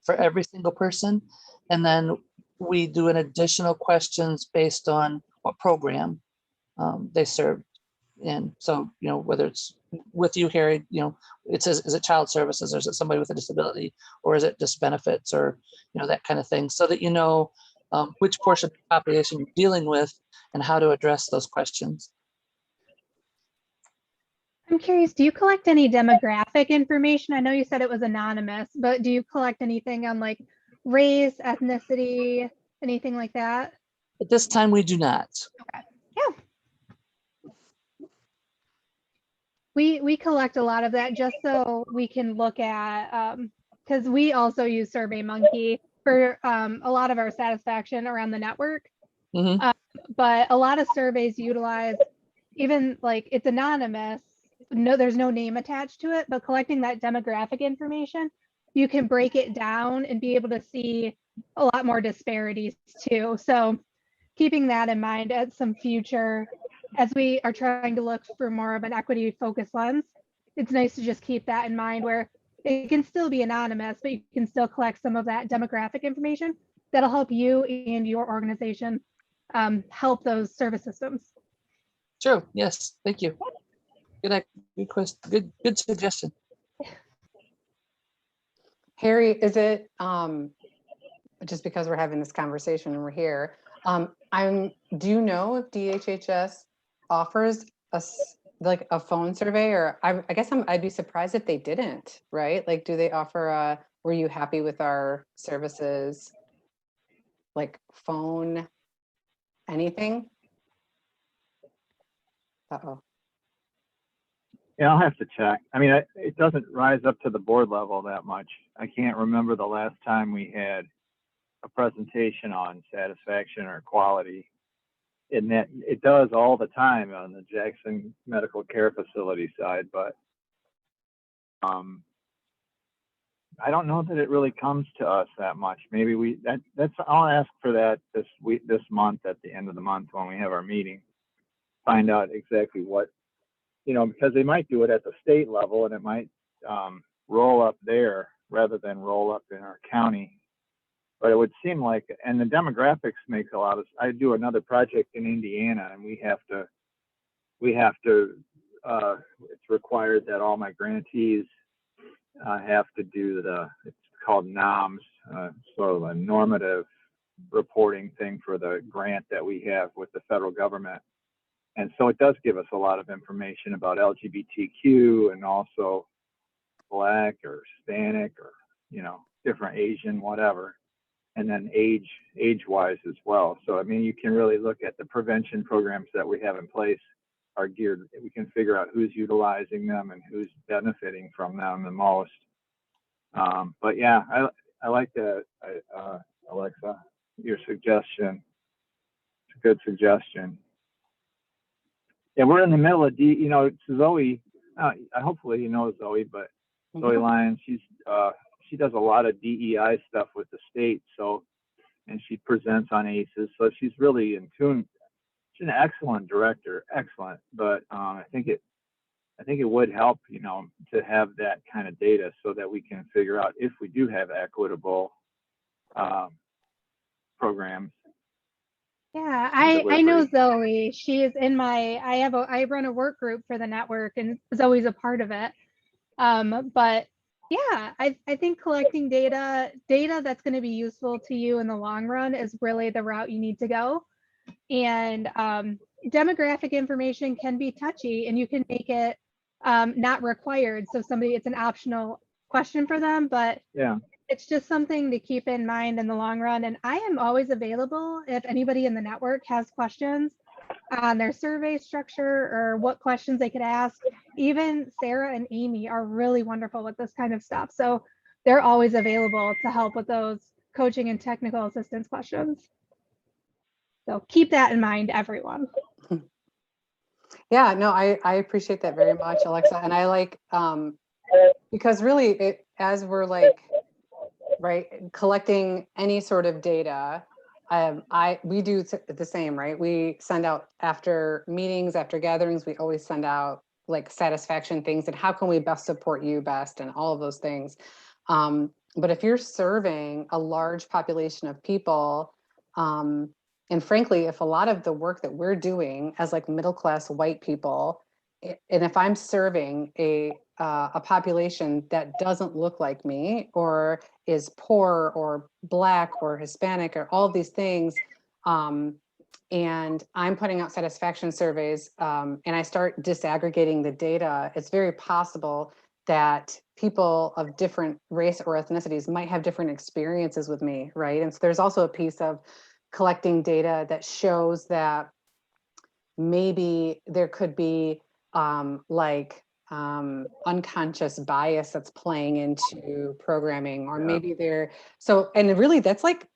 for every single person. And then we do an additional questions based on what program they serve. And so, whether it's with you, Harry, it says, is it child services, or is it somebody with a disability, or is it just benefits, or, that kind of thing, so that which portion of the population you're dealing with and how to address those questions. I'm curious, do you collect any demographic information? I know you said it was anonymous, but do you collect anything on like race, ethnicity, anything like that? At this time, we do not. Yeah. We collect a lot of that just so we can look at, because we also use SurveyMonkey for a lot of our satisfaction around the network. Mhm. But a lot of surveys utilize, even like it's anonymous, no, there's no name attached to it, but collecting that demographic information, you can break it down and be able to see a lot more disparities too. So keeping that in mind at some future, as we are trying to look for more of an equity focused lens, it's nice to just keep that in mind where it can still be anonymous, but you can still collect some of that demographic information that'll help you and your organization help those service systems. Sure. Yes. Thank you. Good question. Good suggestion. Harry, is it, just because we're having this conversation and we're here, do you know if DHHS offers us like a phone survey, or I guess I'd be surprised if they didn't, right? Like, do they offer were you happy with our services? Like phone, anything? Uh-oh. Yeah, I'll have to check. I mean, it doesn't rise up to the board level that much. I can't remember the last time we had a presentation on satisfaction or quality. And that it does all the time on the Jackson Medical Care Facility side, but I don't know that it really comes to us that much. Maybe I'll ask for that this month at the end of the month when we have our meeting. Find out exactly what, because they might do it at the state level and it might roll up there rather than roll up in our county. But it would seem like, and the demographics makes a lot of, I do another project in Indiana and we have to, it's required that all my grantees have to do it's called NOMS, sort of a normative reporting thing for the grant that we have with the federal government. And so it does give us a lot of information about LGBTQ and also Black or Hispanic or, different Asian, whatever. And then age-wise as well. So, I mean, you can really look at the prevention programs that we have in place are geared, we can figure out who's utilizing them and who's benefiting from them the most. But yeah, I like that, Alexa, your suggestion. It's a good suggestion. Yeah, we're in the middle of Zoe. Hopefully you know Zoe, but Zoe Lyons, she does a lot of DEI stuff with the state. So, and she presents on ACEs, so she's really in tune. She's an excellent director, excellent. But I think it would help, to have that kind of data so that we can figure out if we do have equitable programs. Yeah, I know Zoe. She is in I run a work group for the network and Zoe's a part of it. But yeah, I think collecting data that's going to be useful to you in the long run is really the route you need to go. And demographic information can be touchy and you can make it not required. So it's an optional question for them, but yeah, it's just something to keep in mind in the long run. And I am always available if anybody in the network has questions on their survey structure or what questions they could ask. Even Sarah and Amy are really wonderful with this kind of stuff. So they're always available to help with those coaching and technical assistance questions. So keep that in mind, everyone. Yeah, no, I appreciate that very much, Alexa. And I like, because really as we're like, right, collecting any sort of data, we do the same, right? We send out after meetings, after gatherings, we always send out like satisfaction things and how can we best support you best and all of those things. But if you're serving a large population of people, and frankly, if a lot of the work that we're doing as like middle-class white people, and if I'm serving a population that doesn't look like me or is poor or Black or Hispanic or all of these things, and I'm putting out satisfaction surveys and I start disaggregating the data, it's very possible that people of different race or ethnicities might have different experiences with me, right? And so there's also a piece of collecting data that shows that maybe there could be unconscious bias that's playing into programming, or maybe and really that's like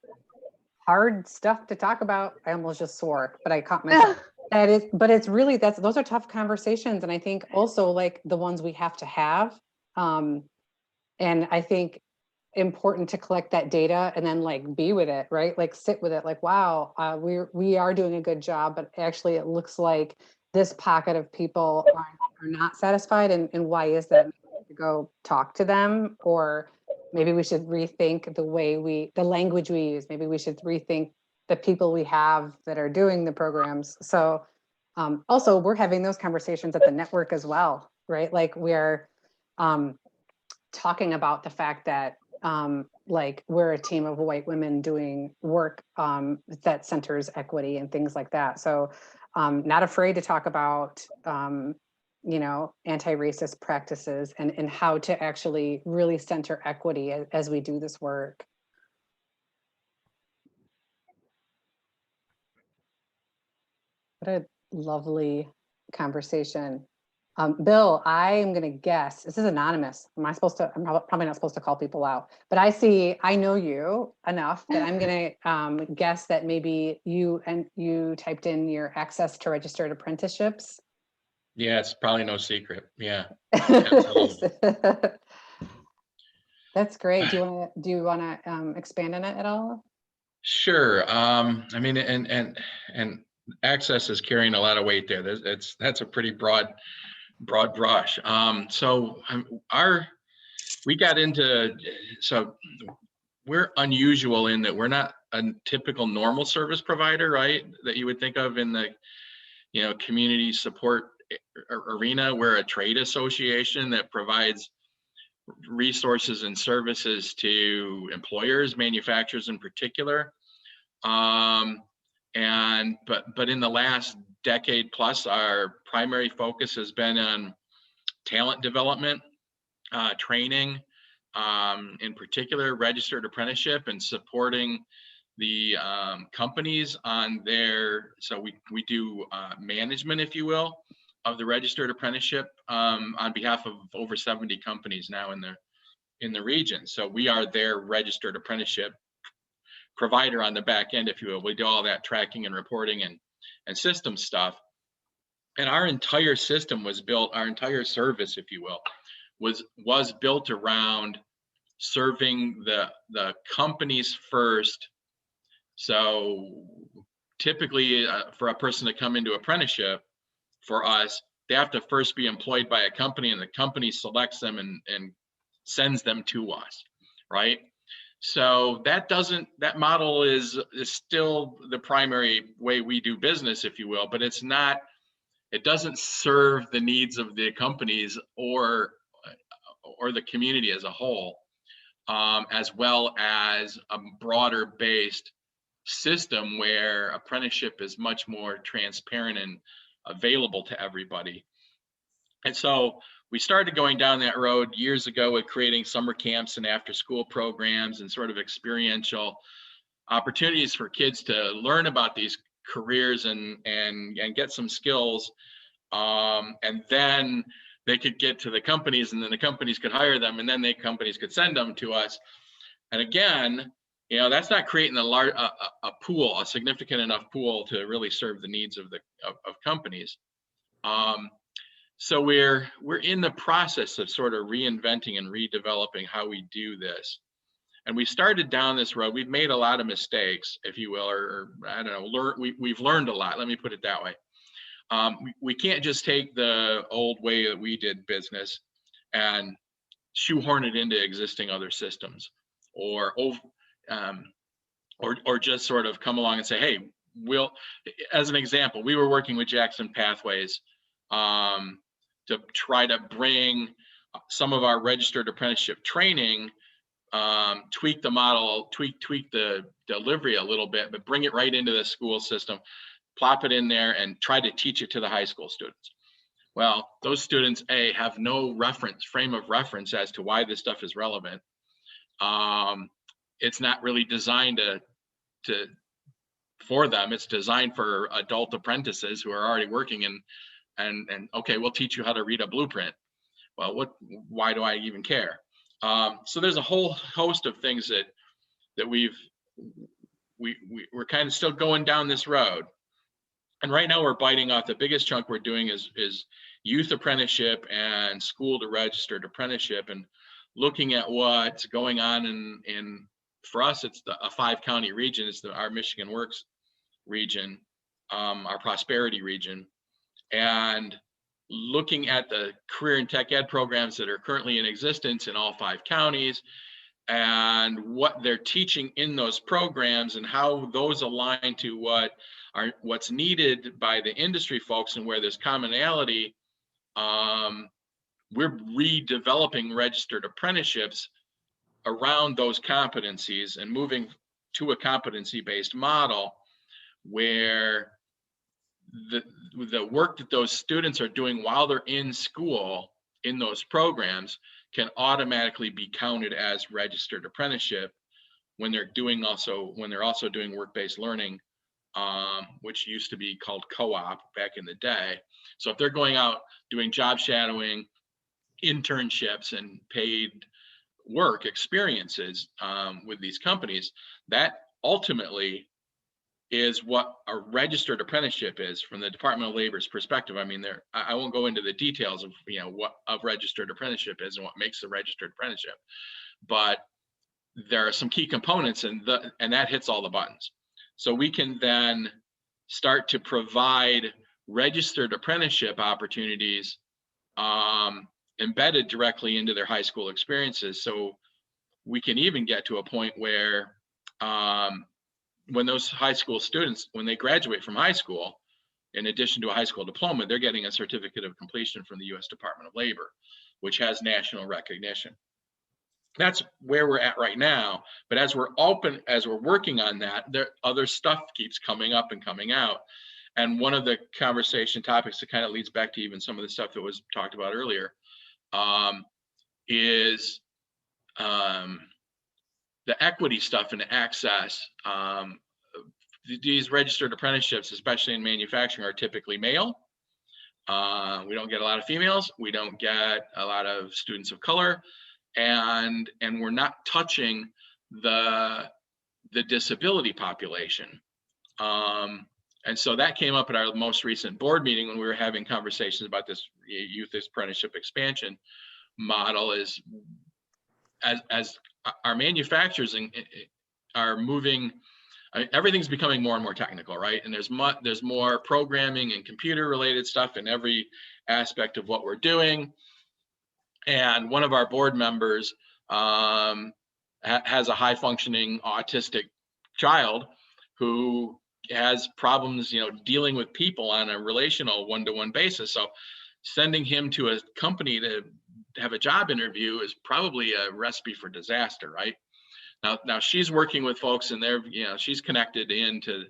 hard stuff to talk about. I almost just swore, but I caught myself. But it's really, those are tough conversations. And I think also like the ones we have to have. And I think important to collect that data and then like be with it, right? Like sit with it, like, wow, we are doing a good job, but actually it looks like this pocket of people are not satisfied. And why is that? To go talk to them, or maybe we should rethink the language we use. Maybe we should rethink the people we have that are doing the programs. So also we're having those conversations at the network as well, right? Like we're talking about the fact that like we're a team of white women doing work that centers equity and things like that. So not afraid to talk about anti-racist practices and how to actually really center equity as we do this work. What a lovely conversation. Bill, I am going to guess, this is anonymous. I'm probably not supposed to call people out, but I know you enough that I'm going to guess that maybe you typed in your access to registered apprenticeships. Yeah, it's probably no secret. Yeah, absolutely. That's great. Do you want to expand on it at all? Sure. I mean, and access is carrying a lot of weight there. That's a pretty broad brush. So we're unusual in that we're not a typical normal service provider, right? That you would think of in the, community support arena. We're a trade association that provides resources and services to employers, manufacturers in particular. But in the last decade plus, our primary focus has been on talent development, training, in particular registered apprenticeship, and supporting the companies on so we do management, if you will, of the registered apprenticeship on behalf of over 70 companies now in the region. So we are their registered apprenticeship provider on the back end, if you will. We do all that tracking and reporting and system stuff. And our entire system was built, our entire service, if you will, was built around serving the companies first. So typically for a person to come into apprenticeship for us, they have to first be employed by a company, and the company selects them and sends them to us, right? So that model is still the primary way we do business, if you will, but it doesn't serve the needs of the companies or the community as a whole, as well as a broader based system where apprenticeship is much more transparent and available to everybody. And so we started going down that road years ago with creating summer camps and after school programs and sort of experiential opportunities for kids to learn about these careers and get some skills. And then they could get to the companies, and then the companies could hire them, and then the companies could send them to us. And again, that's not creating a pool, a significant enough pool to really serve the needs of companies. So we're in the process of sort of reinventing and redeveloping how we do this. And we started down this road. We've made a lot of mistakes, if you will, or I don't know, we've learned a lot. Let me put it that way. We can't just take the old way that we did business and shoehorn it into existing other systems, or just sort of come along and say, hey, as an example, we were working with Jackson Pathways to try to bring some of our registered apprenticeship training, tweak the model, tweak the delivery a little bit, but bring it right into the school system, plop it in there and try to teach it to the high school students. Well, those students, A, have no frame of reference as to why this stuff is relevant. It's not really designed for them. It's designed for adult apprentices who are already working and okay, we'll teach you how to read a blueprint. Well, why do I even care? So there's a whole host of things that we're kind of still going down this road. And right now we're biting off the biggest chunk we're doing is youth apprenticeship and school to registered apprenticeship, and looking at what's going on in for us, it's a 5-county region. It's our Michigan Works region, our prosperity region, and looking at the career and tech ed programs that are currently in existence in all 5 counties and what they're teaching in those programs and how those align to what's needed by the industry folks and where there's commonality. We're redeveloping registered apprenticeships around those competencies and moving to a competency-based model where the work that those students are doing while they're in school in those programs can automatically be counted as registered apprenticeship when they're also doing work-based learning, which used to be called co-op back in the day. So if they're going out doing job shadowing, internships, and paid work experiences with these companies, that ultimately is what a registered apprenticeship is from the Department of Labor's perspective. I mean, I won't go into the details of what a registered apprenticeship is and what makes a registered apprenticeship, but there are some key components, and that hits all the buttons. So we can then start to provide registered apprenticeship opportunities embedded directly into their high school experiences. So we can even get to a point where when those high school students, when they graduate from high school, in addition to a high school diploma, they're getting a certificate of completion from the U.S. Department of Labor, which has national recognition. That's where we're at right now. But as we're working on that, other stuff keeps coming up and coming out. And one of the conversation topics that kind of leads back to even some of the stuff that was talked about earlier is the equity stuff and the access. These registered apprenticeships, especially in manufacturing, are typically male. We don't get a lot of females. We don't get a lot of students of color, and we're not touching the disability population. And so that came up at our most recent board meeting when we were having conversations about this youth apprenticeship expansion model. Is as our manufacturers are moving, everything's becoming more and more technical, right? And there's more programming and computer related stuff in every aspect of what we're doing. And one of our board members has a high functioning autistic child who has problems, dealing with people on a relational one-to-one basis. So sending him to a company to have a job interview is probably a recipe for disaster, right? Now she's working with folks, and she's connected into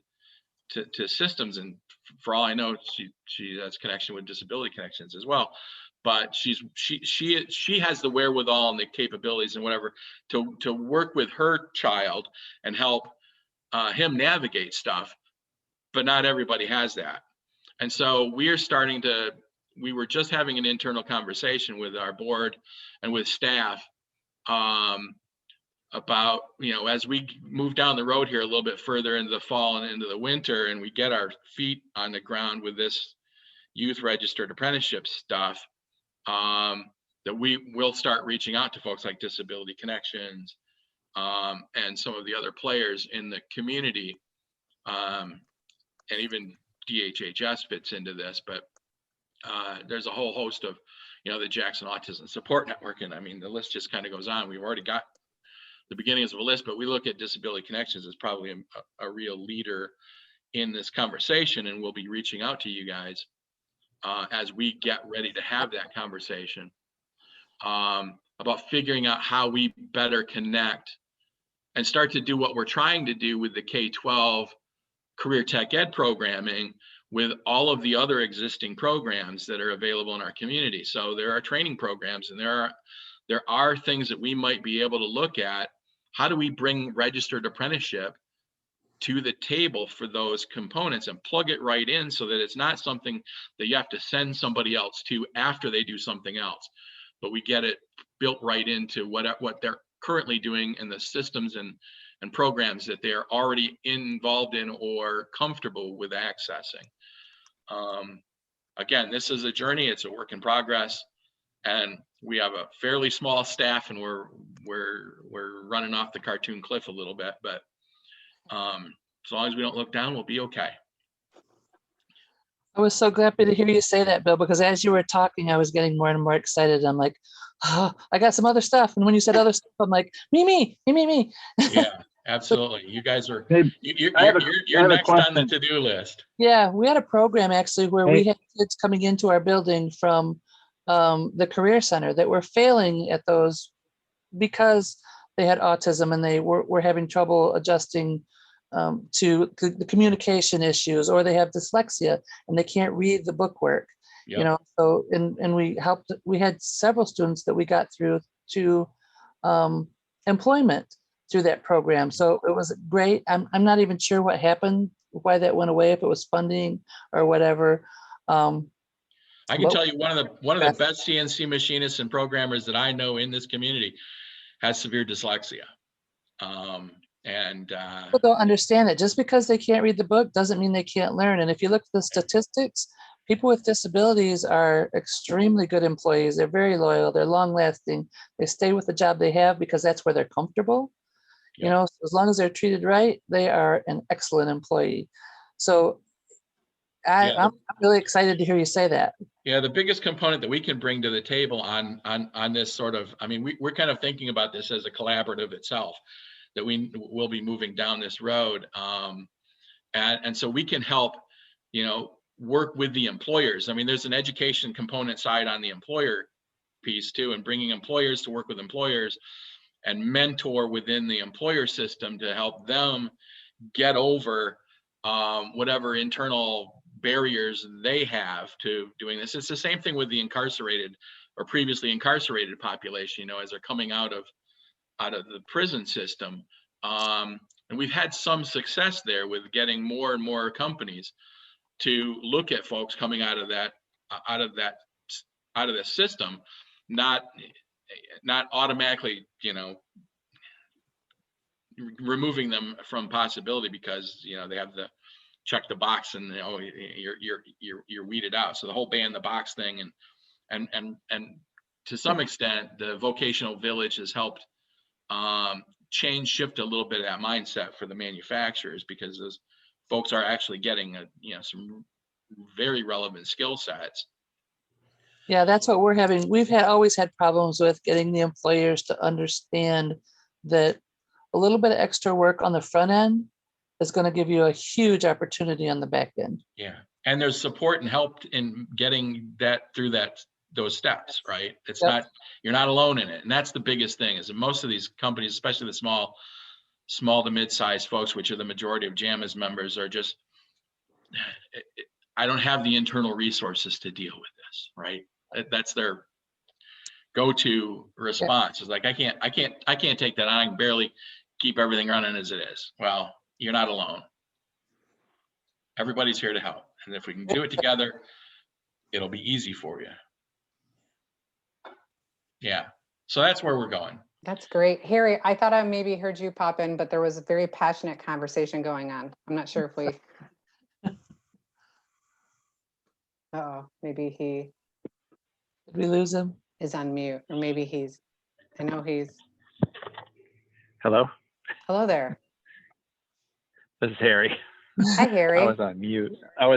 systems, and for all I know, she has connection with Disability Connections as well. But she has the wherewithal and the capabilities and whatever to work with her child and help him navigate stuff. But not everybody has that, and so we were just having an internal conversation with our board and with staff about, as we move down the road here a little bit further into the fall and into the winter, and we get our feet on the ground with this youth registered apprenticeship stuff, that we will start reaching out to folks like Disability Connections and some of the other players in the community, and even DHHS fits into this, but there's a whole host of, the Jackson Autism Support Network, and I mean, the list just kind of goes on. We've already got the beginnings of a list, but we look at Disability Connections as probably a real leader in this conversation, and we'll be reaching out to you guys as we get ready to have that conversation about figuring out how we better connect and start to do what we're trying to do with the K-12 career tech ed programming, with all of the other existing programs that are available in our community. So there are training programs, and there are things that we might be able to look at. How do we bring registered apprenticeship to the table for those components and plug it right in, so that it's not something that you have to send somebody else to after they do something else, but we get it built right into what they're currently doing in the systems and programs that they're already involved in or comfortable with accessing. Again, this is a journey. It's a work in progress, and we have a fairly small staff, and we're running off the cartoon cliff a little bit, but as long as we don't look down, we'll be okay. I was so happy to hear you say that, Bill, because as you were talking, I was getting more and more excited. I'm like, oh, I got some other stuff. And when you said other stuff, I'm like, me. Yeah, absolutely. You guys are, Hey, you're I have a next on the question. to-do list. Yeah, we had a program actually where we Hey. had kids coming into our building from the Career Center that were failing at those because they had autism and they were having trouble adjusting to the communication issues, or they have dyslexia and they can't read the bookwork. Yep. You know, so and we had several students that we got through to employment through that program. So it was great. I'm not even sure what happened, why that went away, if it was funding or whatever. I can But- tell you one of the best CNC machinists and programmers that I know in this community has severe dyslexia. People don't understand it. Just because they can't read the book doesn't mean they can't learn. And if you look at the statistics, people with disabilities are extremely good employees. They're very loyal. They're long lasting. They stay with the job they have because that's where they're comfortable. Yeah. You know, so as long as they're treated right, they are an excellent employee. So I'm really excited to hear you say that. Yeah, the biggest component that we can bring to the table on this sort of, I mean, we're kind of thinking about this as a collaborative itself, that we will be moving down this road. And so we can help, you know, work with the employers. I mean, there's an education component side on the employer piece too, and bringing employers to work with employers and mentor within the employer system to help them get over whatever internal barriers they have to doing this. It's the same thing with the incarcerated or previously incarcerated population, you know, as they're coming out of the prison system. And we've had some success there with getting more and more companies to look at folks coming out of the system, not automatically, you know, removing them from possibility because, you know, they have the check the box and, you know, you're weeded out. So the whole ban the box thing and to some extent the vocational village has helped shift a little bit of that mindset for the manufacturers, because those folks are actually getting some very relevant skill sets. Yeah, that's what we're having. We've always had problems with getting the employers to understand that a little bit of extra work on the front end is going to give you a huge opportunity on the back end. Yeah, and there's support and help in getting that through those steps, right? It's Yep. not, you're not alone in it. And that's the biggest thing, is that most of these companies, especially the small to mid-sized folks, which are the majority of JAMA's members, are just, I don't have the internal resources to deal with this, right? That's their go-to response. Is like, I can't take that on. I can barely keep everything running as it is. Well, you're not alone. Everybody's here to help. And if we can do it together, it'll be easy for you. Yeah. So that's where we're going. That's great. Harry, I thought I maybe heard you pop in, but there was a very passionate conversation going on. I'm not sure if we. Maybe he Did we lose him? is on mute, or maybe I know he's. Hello, Hello there. this is Harry. Hi, Harry. I was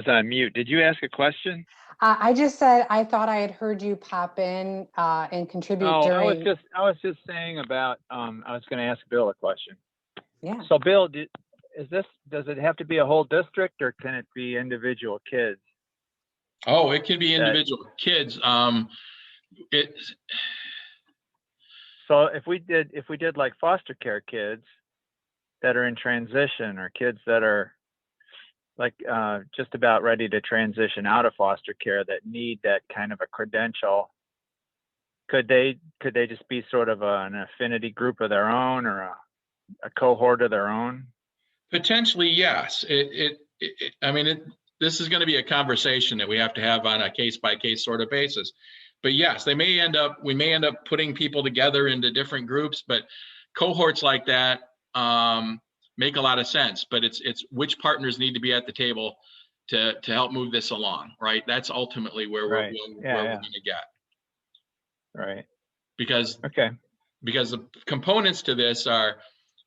on mute. Did you ask a question? I just said I thought I had heard you pop in and contribute Oh, during. I was just saying about. I was going to ask Bill a question. Yeah. So, Bill, does it have to be a whole district, or can it be individual kids? Oh, it can be individual kids. So if we did like foster care kids that are in transition, or kids that are like just about ready to transition out of foster care that need that kind of a credential, could they just be sort of an affinity group of their own, or a cohort of their own? Potentially, yes. I mean, this is going to be a conversation that we have to have on a case by case sort of basis. But yes, we may end up putting people together into different groups, but cohorts like that make a lot of sense. But it's which partners need to be at the table to help move this along, right? That's ultimately where we're going to get. Right. Because okay. Because the components to this are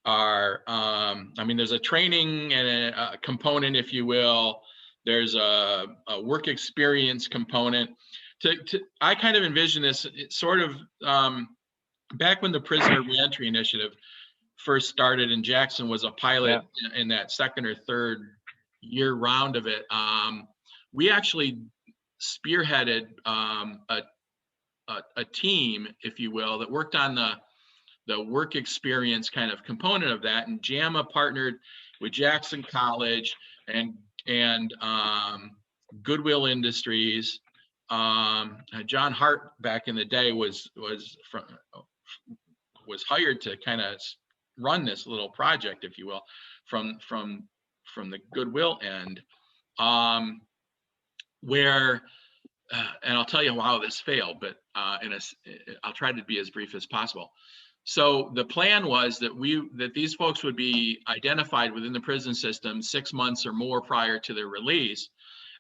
I mean, there's a training and a component, if you will. There's a work experience component. I kind of envision this sort of back when the Prisoner Reentry Initiative first started in Jackson, was a pilot in that second or third year round of it. We actually spearheaded a team, if you will, that worked on the work experience kind of component of that. And JAMA partnered with Jackson College and Goodwill Industries. John Hart back in the day was hired to kind of run this little project, if you will, from the Goodwill end, where and I'll tell you how this failed, but I'll try to be as brief as possible. So the plan was that these folks would be identified within the prison system 6 months or more prior to their release,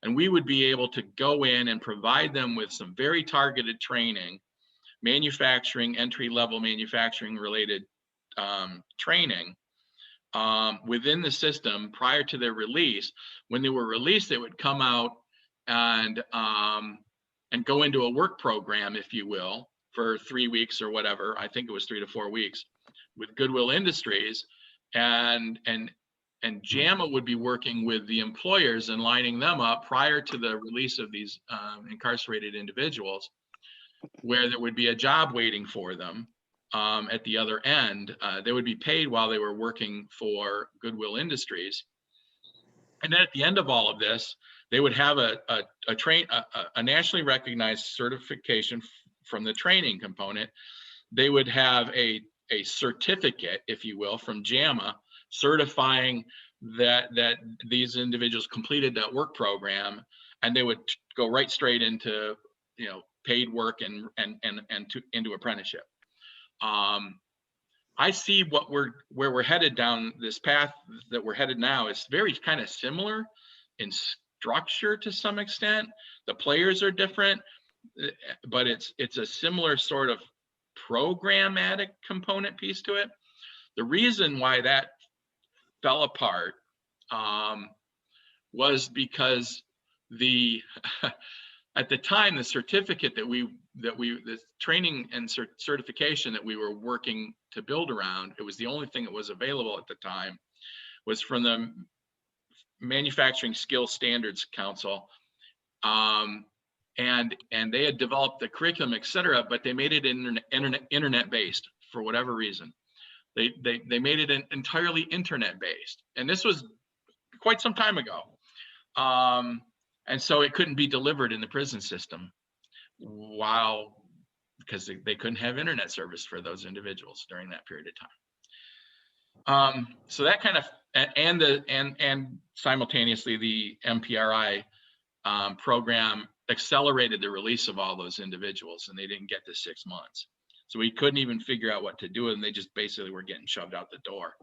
and we would be able to go in and provide them with some very targeted training, manufacturing, entry-level manufacturing related training within the system prior to their release. When they were released, they would come out and go into a work program, if you will, for 3 weeks or whatever. I think it was 3 to 4 weeks with Goodwill Industries, and JAMA would be working with the employers and lining them up prior to the release of these incarcerated individuals, where there would be a job waiting for them at the other end. They would be paid while they were working for Goodwill Industries. And then at the end of all of this, they would have a nationally recognized certification from the training component. They would have a certificate, if you will, from JAMA certifying that these individuals completed that work program, and they would go right straight into paid work and into apprenticeship. I see where we're headed down this path that we're headed now is very kind of similar in structure to some extent. The players are different, but it's a similar sort of programmatic component piece to it. The reason why that fell apart was because at the time, the certificate the training and certification that we were working to build around, it was the only thing that was available at the time, was from the Manufacturing Skills Standards Council. And they had developed the curriculum, et cetera, but they made it internet based for whatever reason. They made it entirely internet based. And this was quite some time ago. And so it couldn't be delivered in the prison system because they couldn't have internet service for those individuals during that period of time. So that kind of, and simultaneously the MPRI program accelerated the release of all those individuals, and they didn't get to 6 months. So we couldn't even figure out what to do, and they just basically were getting shoved out the door.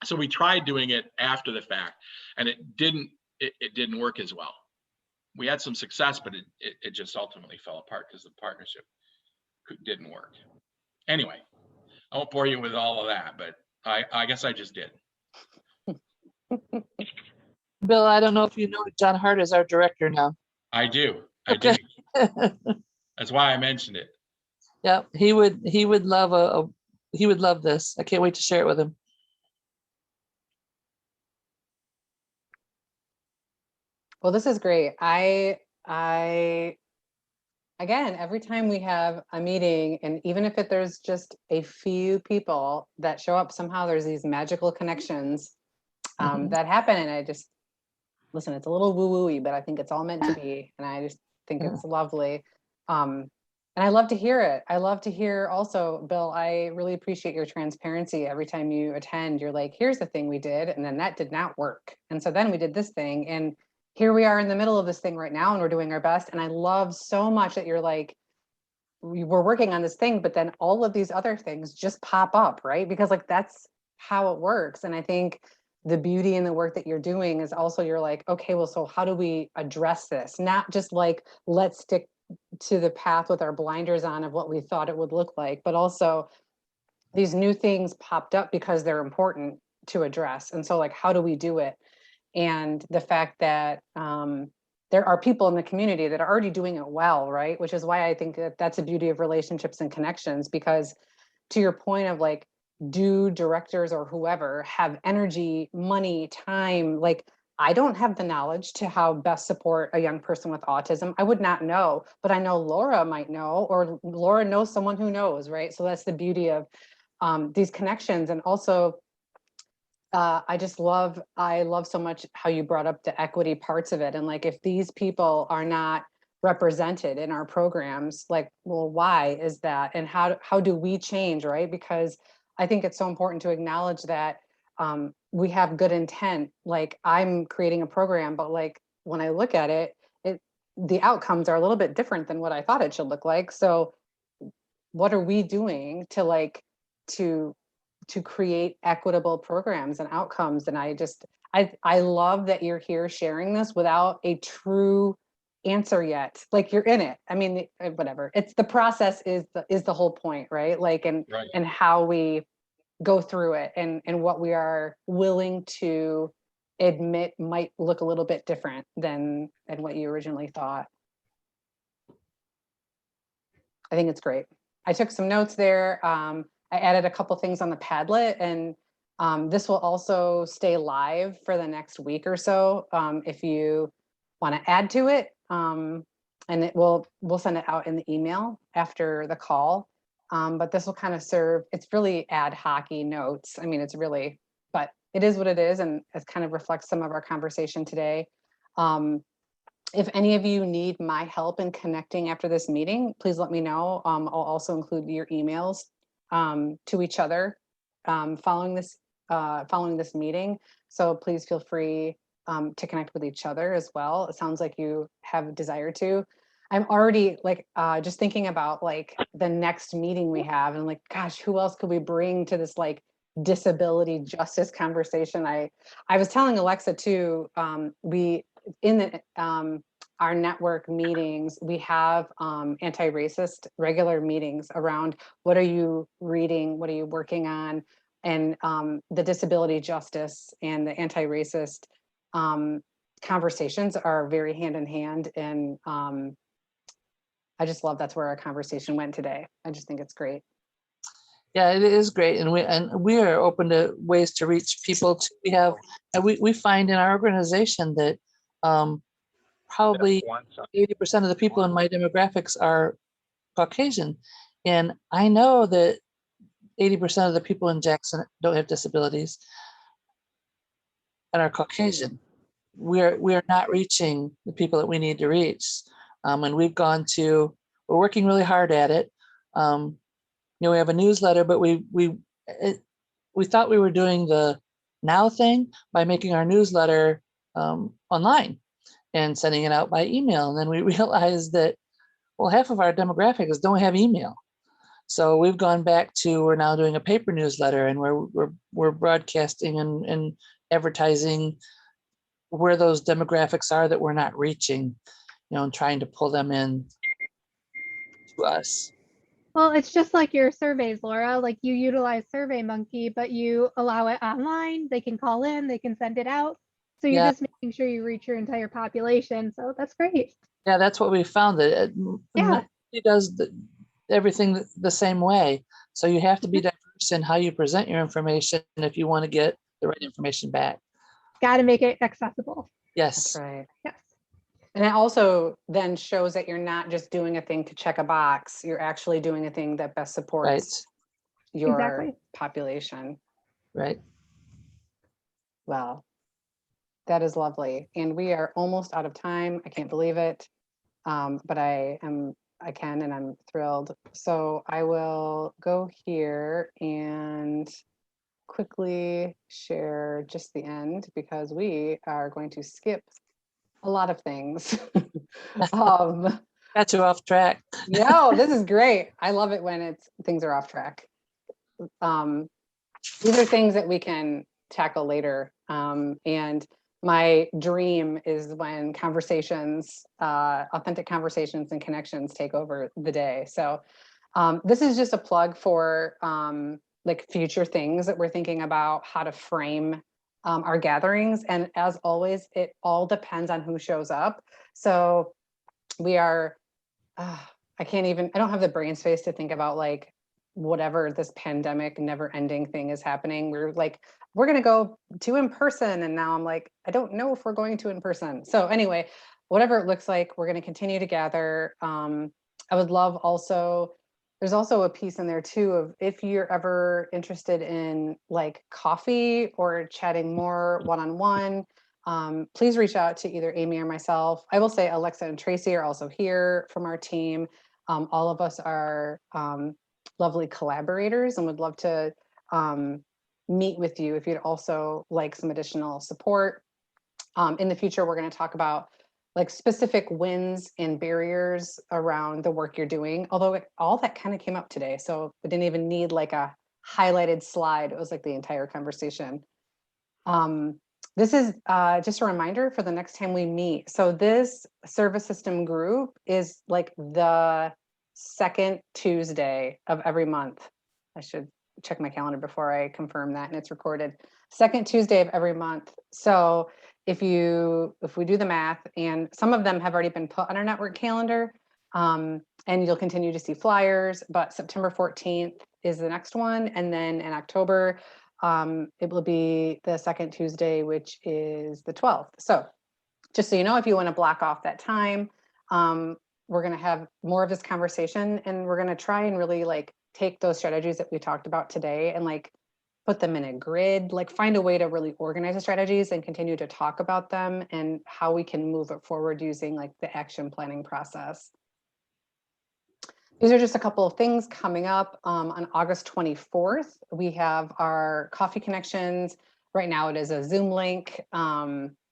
So we tried doing it after the fact, and it didn't work as well. We had some success, but it just ultimately fell apart because the partnership didn't work. Anyway, I won't bore you with all of that, but I guess I just did. Bill, I don't know if you know, John Hart is our director now. I do. Okay. That's why I mentioned it. Yeah, he would love he would love this. I can't wait to share it with him. Well, this is great. Again, every time we have a meeting, and even if there's just a few people that show up, somehow there's these magical connections that happen. And listen, it's a little woo-woo-y, but I think it's all meant to be. And I just think Yeah. it's lovely. And I love to hear it. I love to hear also, Bill, I really appreciate your transparency. Every time you attend, you're like, here's the thing we did, and then that did not work. And so then we did this thing, and here we are in the middle of this thing right now, and we're doing our best. And I love so much that you're like, we're working on this thing, but then all of these other things just pop up, right? Because like that's how it works. And I think the beauty in the work that you're doing is also you're like, okay, well, so how do we address this? Not just like, let's stick to the path with our blinders on of what we thought it would look like, but also these new things popped up because they're important to address. And so like, how do we do it? And the fact that there are people in the community that are already doing it well, right? Which is why I think that that's the beauty of relationships and connections, because to your point of like, do directors or whoever have energy, money, time? Like, I don't have the knowledge to how best support a young person with autism. I would not know, but I know Laura might know, or Laura knows someone who knows, right? So that's the beauty of these connections. And also, I love so much how you brought up the equity parts of it. And like, if these people are not represented in our programs, like, well, why is that? And how do we change, right? Because I think it's so important to acknowledge that we have good intent. Like, I'm creating a program, but like, when I look at it, the outcomes are a little bit different than what I thought it should look like. So what are we doing to like, to create equitable programs and outcomes? And I love that you're here sharing this without a true answer yet. Like, you're in it. I mean, whatever. It's the process is the whole point, right? Like, Right. and how we go through it, and what we are willing to admit might look a little bit different than what you originally thought. I think it's great. I took some notes there. I added a couple things on the Padlet, and this will also stay live for the next week or so if you want to add to it. And we'll send it out in the email after the call. But this will kind of serve, it's really ad hoc-y notes. I mean, it's really, but it is what it is, and it kind of reflects some of our conversation today. If any of you need my help in connecting after this meeting, please let me know. I'll also include your emails to each other following this meeting. So please feel free to connect with each other as well. It sounds like you have a desire to. I'm already like just thinking about like the next meeting we have, and like, gosh, who else could we bring to this like disability justice conversation? I was telling Alexa too. We in the our network meetings, we have anti-racist regular meetings around what are you reading, what are you working on, and the disability justice and the anti-racist conversations are very hand in hand. And I just love that's where our conversation went today. I just think it's great. Yeah, it is great, and we are open to ways to reach people. We find in our organization that probably 80% of the people in my demographics are Caucasian, and I know that 80% of the people in Jackson don't have disabilities and are Caucasian. We are not reaching the people that we need to reach, and we're working really hard at it. We have a newsletter, but we thought we were doing the now thing by making our newsletter online and sending it out by email. And then we realized that, well, half of our demographics don't have email. So we've gone back to, we're now doing a paper newsletter, and we're broadcasting and advertising where those demographics are that we're not reaching, and trying to pull them in to us. Well, it's just like your surveys, Laura. Like, you utilize SurveyMonkey, but you allow it online. They can call in, they can send it out. So you're just making sure you reach your entire population. So that's great. Yeah, that's what we found, that it does everything the same way. So you have to be diverse in how you present your information if you want to get the right information back. Got to make it accessible. Yes. That's right. Yes. And it also then shows that you're not just doing a thing to check a box. You're actually doing a thing that best supports your population. Right. Well, That is lovely. And we are almost out of time. I can't believe it. But I can, and I'm thrilled. So I will go here and quickly share just the end because we are going to skip a lot of things. um, Got you off track. no, this is great. I love it when things are off track. These are things that we can tackle later. And my dream is when conversations, authentic conversations and connections take over the day. So this is just a plug for like future things that we're thinking about how to frame our gatherings. And as always, it all depends on who shows up. So we are, I don't have the brain space to think about like whatever this pandemic never ending thing is happening. We're like, we're going to go to in person. And now I'm like, I don't know if we're going to in person. So anyway, whatever it looks like, we're going to continue to gather. I would love also, there's also a piece in there too of if you're ever interested in like coffee or chatting more one-on-one, please reach out to either Amy or myself. I will say Alexa and Tracy are also here from our team. All of us are lovely collaborators and would love to meet with you if you'd also like some additional support. In the future, we're going to talk about like specific wins and barriers around the work you're doing, although all that kind of came up today. So we didn't even need like a highlighted slide. It was like the entire conversation. This is just a reminder for the next time we meet. So this service system group is like the second Tuesday of every month. I should check my calendar before I confirm that, and it's recorded. Second Tuesday of every month. So if we do the math, and some of them have already been put on our network calendar, and you'll continue to see flyers, but September 14th is the next one. And then in October, it will be the second Tuesday, which is the 12th. So just so you know, if you want to block off that time, we're going to have more of this conversation, and we're going to try and really like take those strategies that we talked about today and like put them in a grid, like find a way to really organize the strategies and continue to talk about them and how we can move it forward using like the action planning process. These are just a couple of things coming up. On August 24th, we have our coffee connections. Right now it is a Zoom link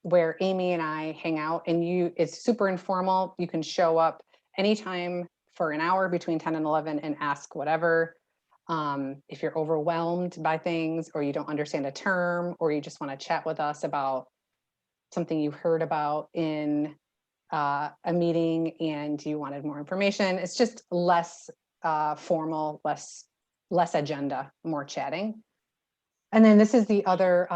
where Amy and I hang out, and it's super informal. You can show up anytime for an hour between 10 and 11 and ask whatever. If you're overwhelmed by things, or you don't understand a term, or you just want to chat with us about something you heard about in a meeting and you wanted more information, it's just less formal, less agenda, more chatting. And then this is the other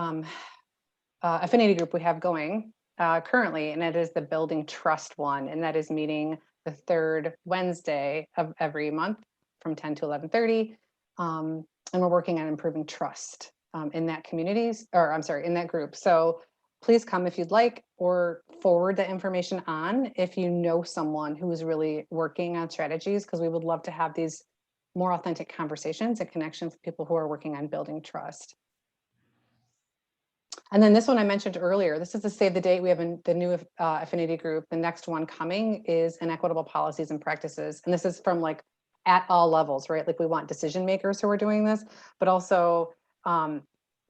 affinity group we have going currently, and it is the Building Trust one, and that is meeting the third Wednesday of every month from 10 to 11:30. And we're working on improving trust in that in that group. So please come if you'd like, or forward the information on if you know someone who is really working on strategies, because we would love to have these more authentic conversations and connections with people who are working on building trust. And then this one I mentioned earlier, this is the save the date. We have the new affinity group. The next one coming is inequitable policies and practices. And this is from like at all levels, right? Like we want decision makers who are doing this, but also,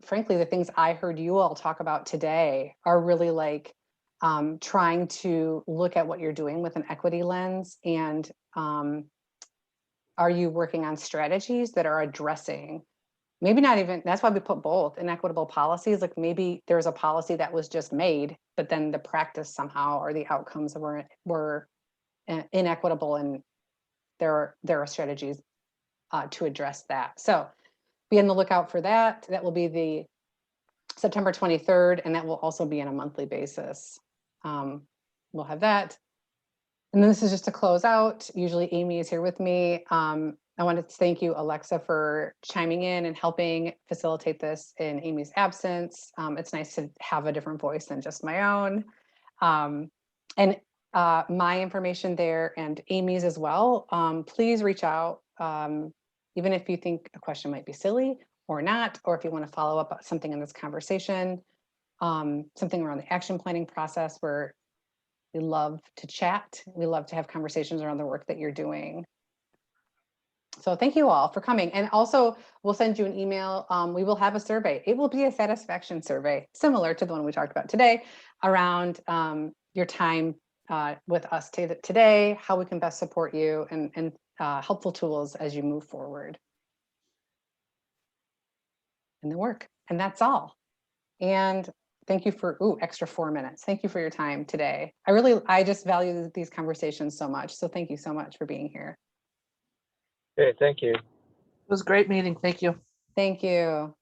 frankly, the things I heard you all talk about today are really like trying to look at what you're doing with an equity lens. And are you working on strategies that are addressing, maybe not even, that's why we put both, inequitable policies, like maybe there's a policy that was just made, but then the practice somehow or the outcomes were inequitable, and there are strategies to address that. So be on the lookout for that. That will be the September 23rd, and that will also be on a monthly basis. We'll have that. And then this is just to close out. Usually Amy is here with me. I wanted to thank you, Alexa, for chiming in and helping facilitate this in Amy's absence. It's nice to have a different voice than just my own. And my information there and Amy's as well. Please reach out, even if you think a question might be silly or not, or if you want to follow up on something in this conversation. something around the action planning process where we love to chat. We love to have conversations around the work that you're doing. So thank you all for coming. And also we'll send you an email. We will have a survey. It will be a satisfaction survey, similar to the one we talked about today, around your time with us today, how we can best support you, and helpful tools as you move forward in the work. And that's all. And thank you for, extra 4 minutes. Thank you for your time today. I just value these conversations so much. So thank you so much for being here. Okay, thank you. It was a great meeting. Thank you. Thank you.